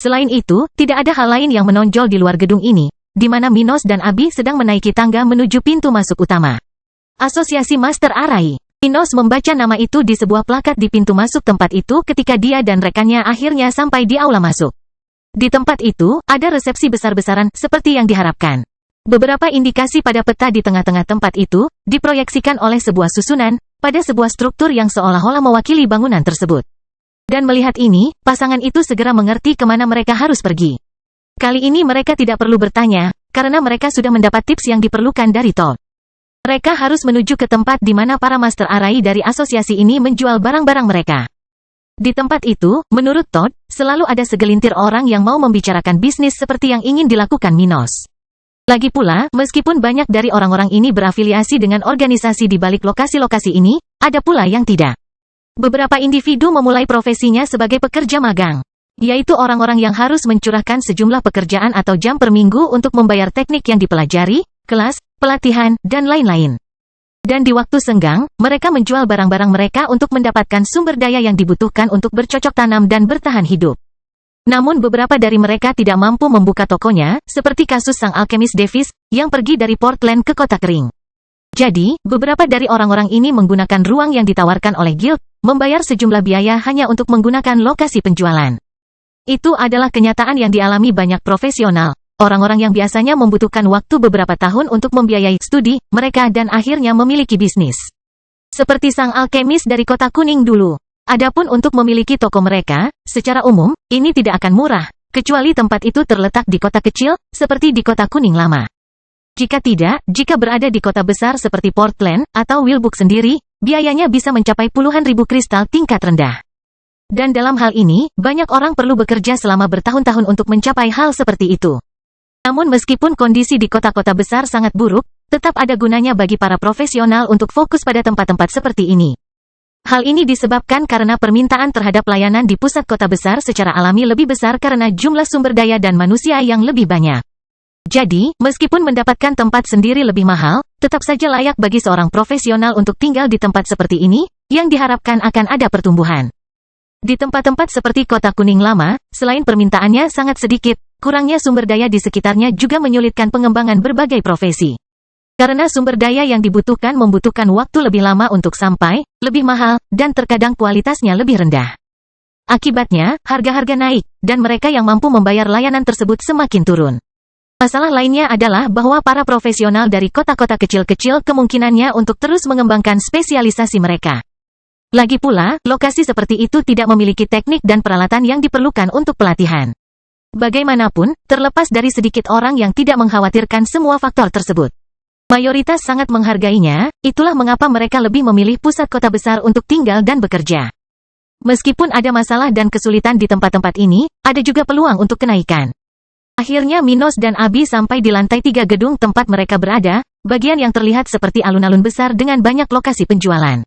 Selain itu, tidak ada hal lain yang menonjol di luar gedung ini, di mana Minos dan Abi sedang menaiki tangga menuju pintu masuk utama. Asosiasi Master Arai. Minos membaca nama itu di sebuah plakat di pintu masuk tempat itu ketika dia dan rekannya akhirnya sampai di aula masuk. Di tempat itu, ada resepsi besar-besaran seperti yang diharapkan. Beberapa indikasi pada peta di tengah-tengah tempat itu, diproyeksikan oleh sebuah susunan, pada sebuah struktur yang seolah-olah mewakili bangunan tersebut. Dan melihat ini, pasangan itu segera mengerti kemana mereka harus pergi. Kali ini mereka tidak perlu bertanya, karena mereka sudah mendapat tips yang diperlukan dari Todd. Mereka harus menuju ke tempat di mana para Master Arai dari asosiasi ini menjual barang-barang mereka. Di tempat itu, menurut Todd, selalu ada segelintir orang yang mau membicarakan bisnis seperti yang ingin dilakukan Minos. Lagi pula, meskipun banyak dari orang-orang ini berafiliasi dengan organisasi di balik lokasi-lokasi ini, ada pula yang tidak. Beberapa individu memulai profesinya sebagai pekerja magang, yaitu orang-orang yang harus mencurahkan sejumlah pekerjaan atau jam per minggu untuk membayar teknik yang dipelajari, kelas, pelatihan, dan lain-lain. Dan di waktu senggang, mereka menjual barang-barang mereka untuk mendapatkan sumber daya yang dibutuhkan untuk bercocok tanam dan bertahan hidup. Namun beberapa dari mereka tidak mampu membuka tokonya, seperti kasus sang alkemis Davis, yang pergi dari Portland ke kota kering. Jadi, beberapa dari orang-orang ini menggunakan ruang yang ditawarkan oleh guild, membayar sejumlah biaya hanya untuk menggunakan lokasi penjualan. Itu adalah kenyataan yang dialami banyak profesional. Orang-orang yang biasanya membutuhkan waktu beberapa tahun untuk membiayai studi mereka dan akhirnya memiliki bisnis. Seperti sang alkemis dari kota kuning dulu. Adapun untuk memiliki toko mereka, secara umum, ini tidak akan murah, kecuali tempat itu terletak di kota kecil, seperti di kota kuning lama. Jika tidak, jika berada di kota besar seperti Portland, atau Willbook sendiri, biayanya bisa mencapai puluhan ribu kristal tingkat rendah. Dan dalam hal ini, banyak orang perlu bekerja selama bertahun-tahun untuk mencapai hal seperti itu. Namun meskipun kondisi di kota-kota besar sangat buruk, tetap ada gunanya bagi para profesional untuk fokus pada tempat-tempat seperti ini. Hal ini disebabkan karena permintaan terhadap layanan di pusat kota besar secara alami lebih besar karena jumlah sumber daya dan manusia yang lebih banyak. Jadi, meskipun mendapatkan tempat sendiri lebih mahal, tetap saja layak bagi seorang profesional untuk tinggal di tempat seperti ini, yang diharapkan akan ada pertumbuhan. Di tempat-tempat seperti Kota Kuning Lama, selain permintaannya sangat sedikit, kurangnya sumber daya di sekitarnya juga menyulitkan pengembangan berbagai profesi. Karena sumber daya yang dibutuhkan membutuhkan waktu lebih lama untuk sampai, lebih mahal, dan terkadang kualitasnya lebih rendah. Akibatnya, harga-harga naik, dan mereka yang mampu membayar layanan tersebut semakin turun. Masalah lainnya adalah bahwa para profesional dari kota-kota kecil-kecil kemungkinannya untuk terus mengembangkan spesialisasi mereka. Lagi pula, lokasi seperti itu tidak memiliki teknik dan peralatan yang diperlukan untuk pelatihan. Bagaimanapun, terlepas dari sedikit orang yang tidak mengkhawatirkan semua faktor tersebut. Mayoritas sangat menghargainya, itulah mengapa mereka lebih memilih pusat kota besar untuk tinggal dan bekerja. Meskipun ada masalah dan kesulitan di tempat-tempat ini, ada juga peluang untuk kenaikan. Akhirnya Minos dan Abi sampai di lantai 3 gedung tempat mereka berada, bagian yang terlihat seperti alun-alun besar dengan banyak lokasi penjualan.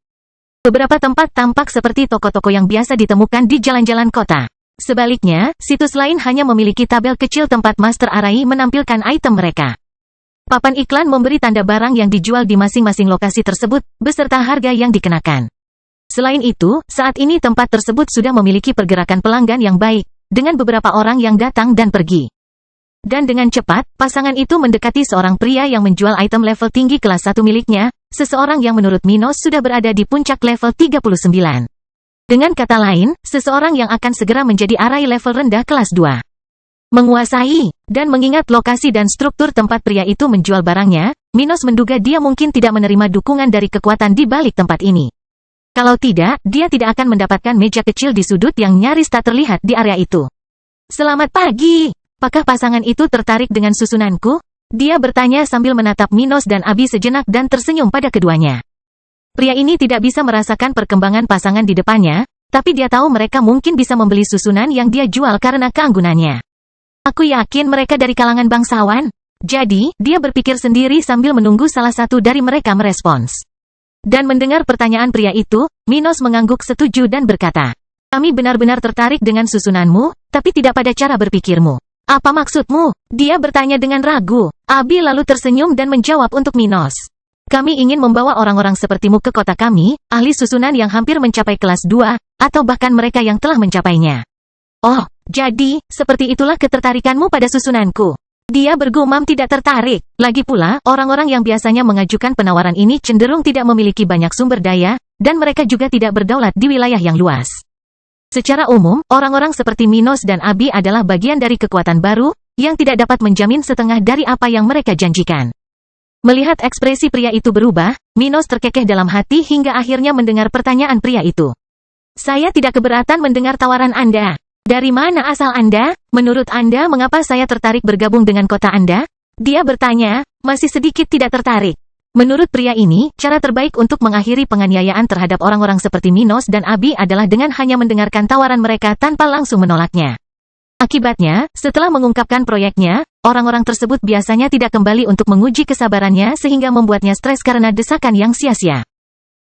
Beberapa tempat tampak seperti toko-toko yang biasa ditemukan di jalan-jalan kota. Sebaliknya, situs lain hanya memiliki tabel kecil tempat Master Arai menampilkan item mereka. Papan iklan memberi tanda barang yang dijual di masing-masing lokasi tersebut, beserta harga yang dikenakan. Selain itu, saat ini tempat tersebut sudah memiliki pergerakan pelanggan yang baik, dengan beberapa orang yang datang dan pergi. Dan dengan cepat, pasangan itu mendekati seorang pria yang menjual item level tinggi kelas 1 miliknya, seseorang yang menurut Minos sudah berada di puncak level 39. Dengan kata lain, seseorang yang akan segera menjadi Arai level rendah kelas 2. Menguasai, dan mengingat lokasi dan struktur tempat pria itu menjual barangnya, Minos menduga dia mungkin tidak menerima dukungan dari kekuatan di balik tempat ini. Kalau tidak, dia tidak akan mendapatkan meja kecil di sudut yang nyaris tak terlihat di area itu. Selamat pagi! Apakah pasangan itu tertarik dengan susunanku? Dia bertanya sambil menatap Minos dan Abi sejenak dan tersenyum pada keduanya. Pria ini tidak bisa merasakan perkembangan pasangan di depannya, tapi dia tahu mereka mungkin bisa membeli susunan yang dia jual karena keanggunannya. Aku yakin mereka dari kalangan bangsawan. Jadi, dia berpikir sendiri sambil menunggu salah satu dari mereka merespons. Dan mendengar pertanyaan pria itu, Minos mengangguk setuju dan berkata, "Kami benar-benar tertarik dengan susunanmu, tapi tidak pada cara berpikirmu. Apa maksudmu?" Dia bertanya dengan ragu. Abi lalu tersenyum dan menjawab untuk Minos. "Kami ingin membawa orang-orang sepertimu ke kota kami, ahli susunan yang hampir mencapai kelas 2, atau bahkan mereka yang telah mencapainya." "Oh, jadi, seperti itulah ketertarikanmu pada susunanku." Dia bergumam tidak tertarik. Lagi pula, orang-orang yang biasanya mengajukan penawaran ini cenderung tidak memiliki banyak sumber daya, dan mereka juga tidak berdaulat di wilayah yang luas. Secara umum, orang-orang seperti Minos dan Abi adalah bagian dari kekuatan baru, yang tidak dapat menjamin setengah dari apa yang mereka janjikan. Melihat ekspresi pria itu berubah, Minos terkekeh dalam hati hingga akhirnya mendengar pertanyaan pria itu. "Saya tidak keberatan mendengar tawaran Anda. Dari mana asal Anda? Menurut Anda mengapa saya tertarik bergabung dengan kota Anda?" Dia bertanya, masih sedikit tidak tertarik. Menurut pria ini, cara terbaik untuk mengakhiri penganiayaan terhadap orang-orang seperti Minos dan Abi adalah dengan hanya mendengarkan tawaran mereka tanpa langsung menolaknya. Akibatnya, setelah mengungkapkan proyeknya, orang-orang tersebut biasanya tidak kembali untuk menguji kesabarannya sehingga membuatnya stres karena desakan yang sia-sia.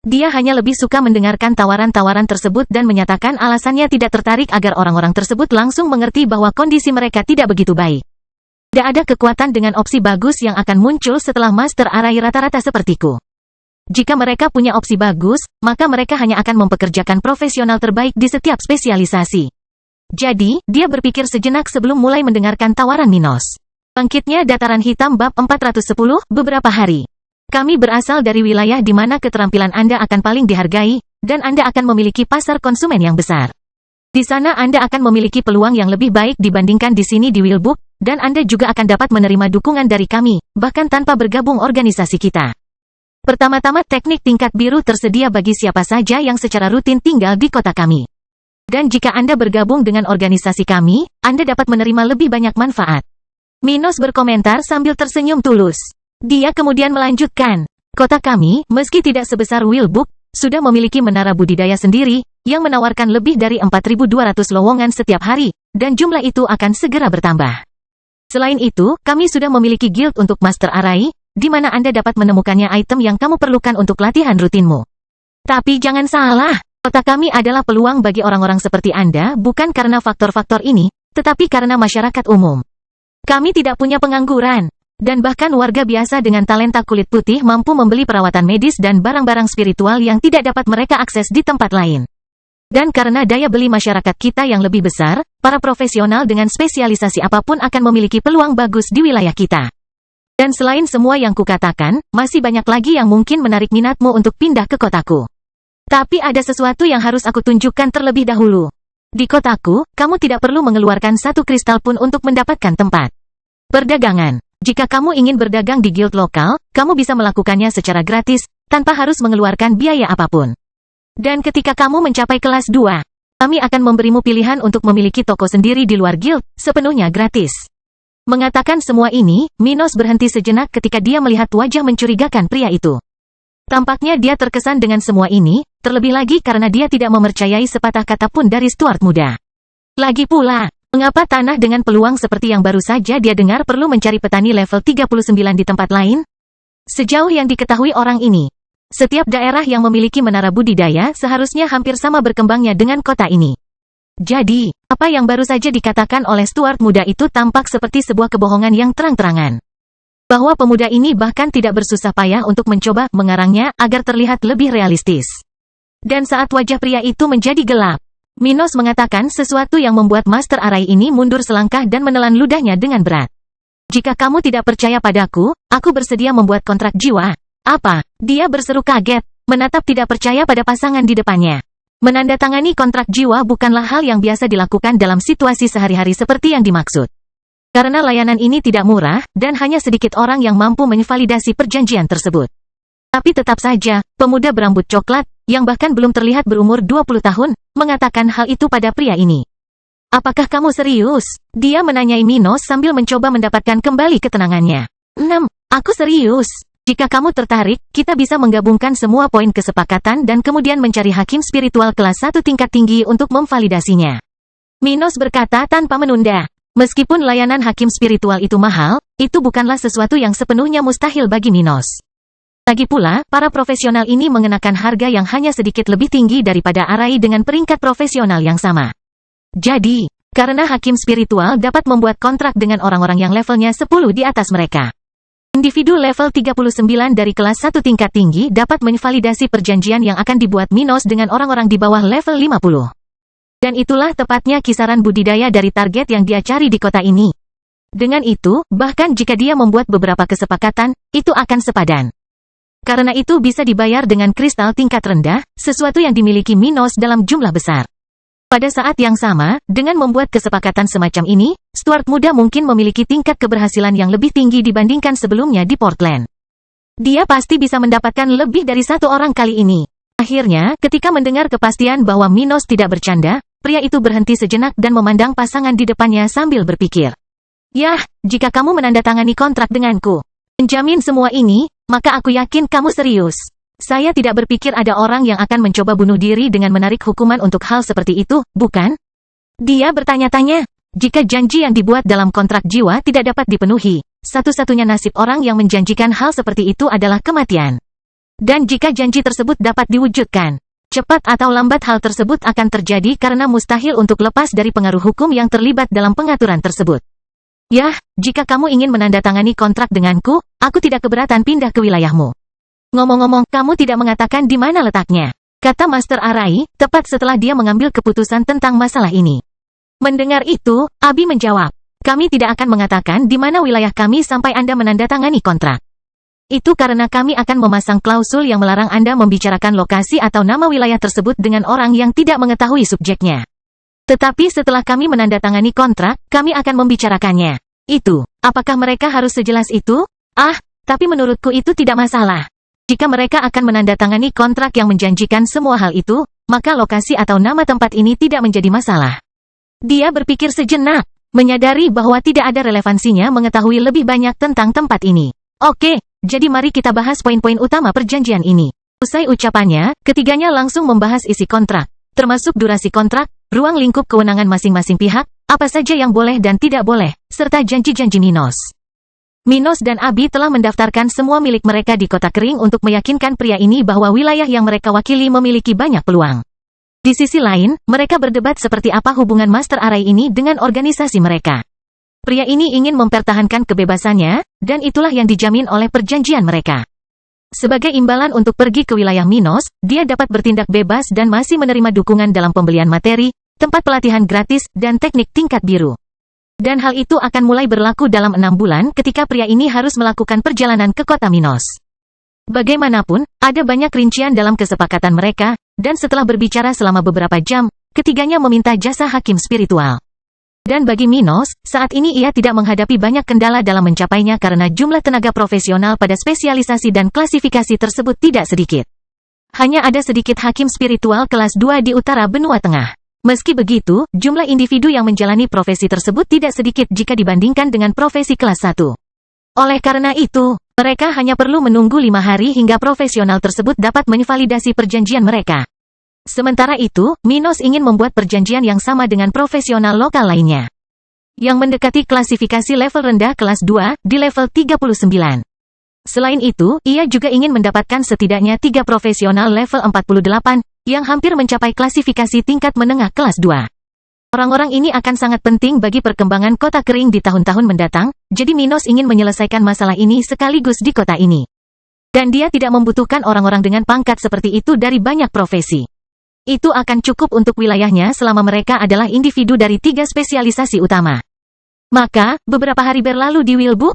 Dia hanya lebih suka mendengarkan tawaran-tawaran tersebut dan menyatakan alasannya tidak tertarik agar orang-orang tersebut langsung mengerti bahwa kondisi mereka tidak begitu baik. Tidak ada kekuatan dengan opsi bagus yang akan muncul setelah Master Arai rata-rata sepertiku. Jika mereka punya opsi bagus, maka mereka hanya akan mempekerjakan profesional terbaik di setiap spesialisasi. Jadi, dia berpikir sejenak sebelum mulai mendengarkan tawaran Minos. Bangkitnya Dataran Hitam bab 410, beberapa hari. Kami berasal dari wilayah di mana keterampilan Anda akan paling dihargai, dan Anda akan memiliki pasar konsumen yang besar. Di sana Anda akan memiliki peluang yang lebih baik dibandingkan di sini di Willbook, dan Anda juga akan dapat menerima dukungan dari kami, bahkan tanpa bergabung organisasi kita. Pertama-tama teknik tingkat biru tersedia bagi siapa saja yang secara rutin tinggal di kota kami. Dan jika Anda bergabung dengan organisasi kami, Anda dapat menerima lebih banyak manfaat. Minos berkomentar sambil tersenyum tulus. Dia kemudian melanjutkan, kota kami, meski tidak sebesar Willbook, sudah memiliki menara budidaya sendiri, yang menawarkan lebih dari 4.200 lowongan setiap hari, dan jumlah itu akan segera bertambah. Selain itu, kami sudah memiliki guild untuk Master Arai, di mana Anda dapat menemukannya item yang kamu perlukan untuk latihan rutinmu. Tapi jangan salah, kota kami adalah peluang bagi orang-orang seperti Anda bukan karena faktor-faktor ini, tetapi karena masyarakat umum. Kami tidak punya pengangguran. Dan bahkan warga biasa dengan talenta kulit putih mampu membeli perawatan medis dan barang-barang spiritual yang tidak dapat mereka akses di tempat lain. Dan karena daya beli masyarakat kita yang lebih besar, para profesional dengan spesialisasi apapun akan memiliki peluang bagus di wilayah kita. Dan selain semua yang kukatakan, masih banyak lagi yang mungkin menarik minatmu untuk pindah ke kotaku. Tapi ada sesuatu yang harus aku tunjukkan terlebih dahulu. Di kotaku, kamu tidak perlu mengeluarkan satu kristal pun untuk mendapatkan tempat perdagangan. Jika kamu ingin berdagang di guild lokal, kamu bisa melakukannya secara gratis, tanpa harus mengeluarkan biaya apapun. Dan ketika kamu mencapai kelas 2, kami akan memberimu pilihan untuk memiliki toko sendiri di luar guild, sepenuhnya gratis. Mengatakan semua ini, Minos berhenti sejenak ketika dia melihat wajah mencurigakan pria itu. Tampaknya dia terkesan dengan semua ini, terlebih lagi karena dia tidak mempercayai sepatah kata pun dari Stuart muda. Lagi pula, mengapa tanah dengan peluang seperti yang baru saja dia dengar perlu mencari petani level 39 di tempat lain? Sejauh yang diketahui orang ini, setiap daerah yang memiliki menara budidaya seharusnya hampir sama berkembangnya dengan kota ini. Jadi, apa yang baru saja dikatakan oleh Stuart muda itu tampak seperti sebuah kebohongan yang terang-terangan. Bahwa pemuda ini bahkan tidak bersusah payah untuk mencoba mengarangnya agar terlihat lebih realistis. Dan saat wajah pria itu menjadi gelap, Minos mengatakan sesuatu yang membuat Master Arai ini mundur selangkah dan menelan ludahnya dengan berat. Jika kamu tidak percaya padaku, aku bersedia membuat kontrak jiwa. Apa? Dia berseru kaget, menatap tidak percaya pada pasangan di depannya. Menandatangani kontrak jiwa bukanlah hal yang biasa dilakukan dalam situasi sehari-hari seperti yang dimaksud. Karena layanan ini tidak murah, dan hanya sedikit orang yang mampu menvalidasi perjanjian tersebut. Tapi tetap saja, pemuda berambut coklat, yang bahkan belum terlihat berumur 20 tahun, mengatakan hal itu pada pria ini. Apakah kamu serius? Dia menanyai Minos sambil mencoba mendapatkan kembali ketenangannya. Aku serius. Jika kamu tertarik, kita bisa menggabungkan semua poin kesepakatan dan kemudian mencari hakim spiritual kelas 1 tingkat tinggi untuk memvalidasinya. Minos berkata tanpa menunda. Meskipun layanan hakim spiritual itu mahal, itu bukanlah sesuatu yang sepenuhnya mustahil bagi Minos. Lagi pula, para profesional ini mengenakan harga yang hanya sedikit lebih tinggi daripada Arai dengan peringkat profesional yang sama. Jadi, karena hakim spiritual dapat membuat kontrak dengan orang-orang yang levelnya 10 di atas mereka. Individu level 39 dari kelas 1 tingkat tinggi dapat menvalidasi perjanjian yang akan dibuat Minos dengan orang-orang di bawah level 50. Dan itulah tepatnya kisaran budidaya dari target yang dia cari di kota ini. Dengan itu, bahkan jika dia membuat beberapa kesepakatan, itu akan sepadan. Karena itu bisa dibayar dengan kristal tingkat rendah, sesuatu yang dimiliki Minos dalam jumlah besar. Pada saat yang sama, dengan membuat kesepakatan semacam ini, Stuart muda mungkin memiliki tingkat keberhasilan yang lebih tinggi dibandingkan sebelumnya di Portland. Dia pasti bisa mendapatkan lebih dari satu orang kali ini. Akhirnya, ketika mendengar kepastian bahwa Minos tidak bercanda, pria itu berhenti sejenak dan memandang pasangan di depannya sambil berpikir. Yah, jika kamu menandatangani kontrak denganku, menjamin semua ini, maka aku yakin kamu serius. Saya tidak berpikir ada orang yang akan mencoba bunuh diri dengan menarik hukuman untuk hal seperti itu, bukan? Dia bertanya-tanya. Jika janji yang dibuat dalam kontrak jiwa tidak dapat dipenuhi, satu-satunya nasib orang yang menjanjikan hal seperti itu adalah kematian. Dan jika janji tersebut dapat diwujudkan, cepat atau lambat hal tersebut akan terjadi karena mustahil untuk lepas dari pengaruh hukum yang terlibat dalam pengaturan tersebut. Yah, jika kamu ingin menandatangani kontrak denganku, aku tidak keberatan pindah ke wilayahmu. Ngomong-ngomong, kamu tidak mengatakan di mana letaknya, kata Master Arai, tepat setelah dia mengambil keputusan tentang masalah ini. Mendengar itu, Abi menjawab, kami tidak akan mengatakan di mana wilayah kami sampai Anda menandatangani kontrak. Itu karena kami akan memasang klausul yang melarang Anda membicarakan lokasi atau nama wilayah tersebut dengan orang yang tidak mengetahui subjeknya. Tetapi setelah kami menandatangani kontrak, kami akan membicarakannya. Itu, apakah mereka harus sejelas itu? Tapi menurutku itu tidak masalah. Jika mereka akan menandatangani kontrak yang menjanjikan semua hal itu, maka lokasi atau nama tempat ini tidak menjadi masalah. Dia berpikir sejenak, menyadari bahwa tidak ada relevansinya mengetahui lebih banyak tentang tempat ini. Oke, jadi mari kita bahas poin-poin utama perjanjian ini. Usai ucapannya, ketiganya langsung membahas isi kontrak, termasuk durasi kontrak, ruang lingkup kewenangan masing-masing pihak, apa saja yang boleh dan tidak boleh, serta janji-janji Minos. Minos dan Abi telah mendaftarkan semua milik mereka di Kota Kering untuk meyakinkan pria ini bahwa wilayah yang mereka wakili memiliki banyak peluang. Di sisi lain, mereka berdebat seperti apa hubungan Master Arai ini dengan organisasi mereka. Pria ini ingin mempertahankan kebebasannya, dan itulah yang dijamin oleh perjanjian mereka. Sebagai imbalan untuk pergi ke wilayah Minos, dia dapat bertindak bebas dan masih menerima dukungan dalam pembelian materi, tempat pelatihan gratis, dan teknik tingkat biru. Dan hal itu akan mulai berlaku dalam 6 bulan ketika pria ini harus melakukan perjalanan ke kota Minos. Bagaimanapun, ada banyak rincian dalam kesepakatan mereka, dan setelah berbicara selama beberapa jam, ketiganya meminta jasa hakim spiritual. Dan bagi Minos, saat ini ia tidak menghadapi banyak kendala dalam mencapainya karena jumlah tenaga profesional pada spesialisasi dan klasifikasi tersebut tidak sedikit. Hanya ada sedikit hakim spiritual kelas 2 di utara benua tengah. Meski begitu, jumlah individu yang menjalani profesi tersebut tidak sedikit jika dibandingkan dengan profesi kelas 1. Oleh karena itu, mereka hanya perlu menunggu 5 hari hingga profesional tersebut dapat menvalidasi perjanjian mereka. Sementara itu, Minos ingin membuat perjanjian yang sama dengan profesional lokal lainnya, yang mendekati klasifikasi level rendah kelas 2, di level 39. Selain itu, ia juga ingin mendapatkan setidaknya 3 profesional level 48, yang hampir mencapai klasifikasi tingkat menengah kelas 2. Orang-orang ini akan sangat penting bagi perkembangan Kota Kering di tahun-tahun mendatang, jadi Minos ingin menyelesaikan masalah ini sekaligus di kota ini. Dan dia tidak membutuhkan orang-orang dengan pangkat seperti itu dari banyak profesi. Itu akan cukup untuk wilayahnya selama mereka adalah individu dari 3 spesialisasi utama. Maka, beberapa hari berlalu di Wilbu,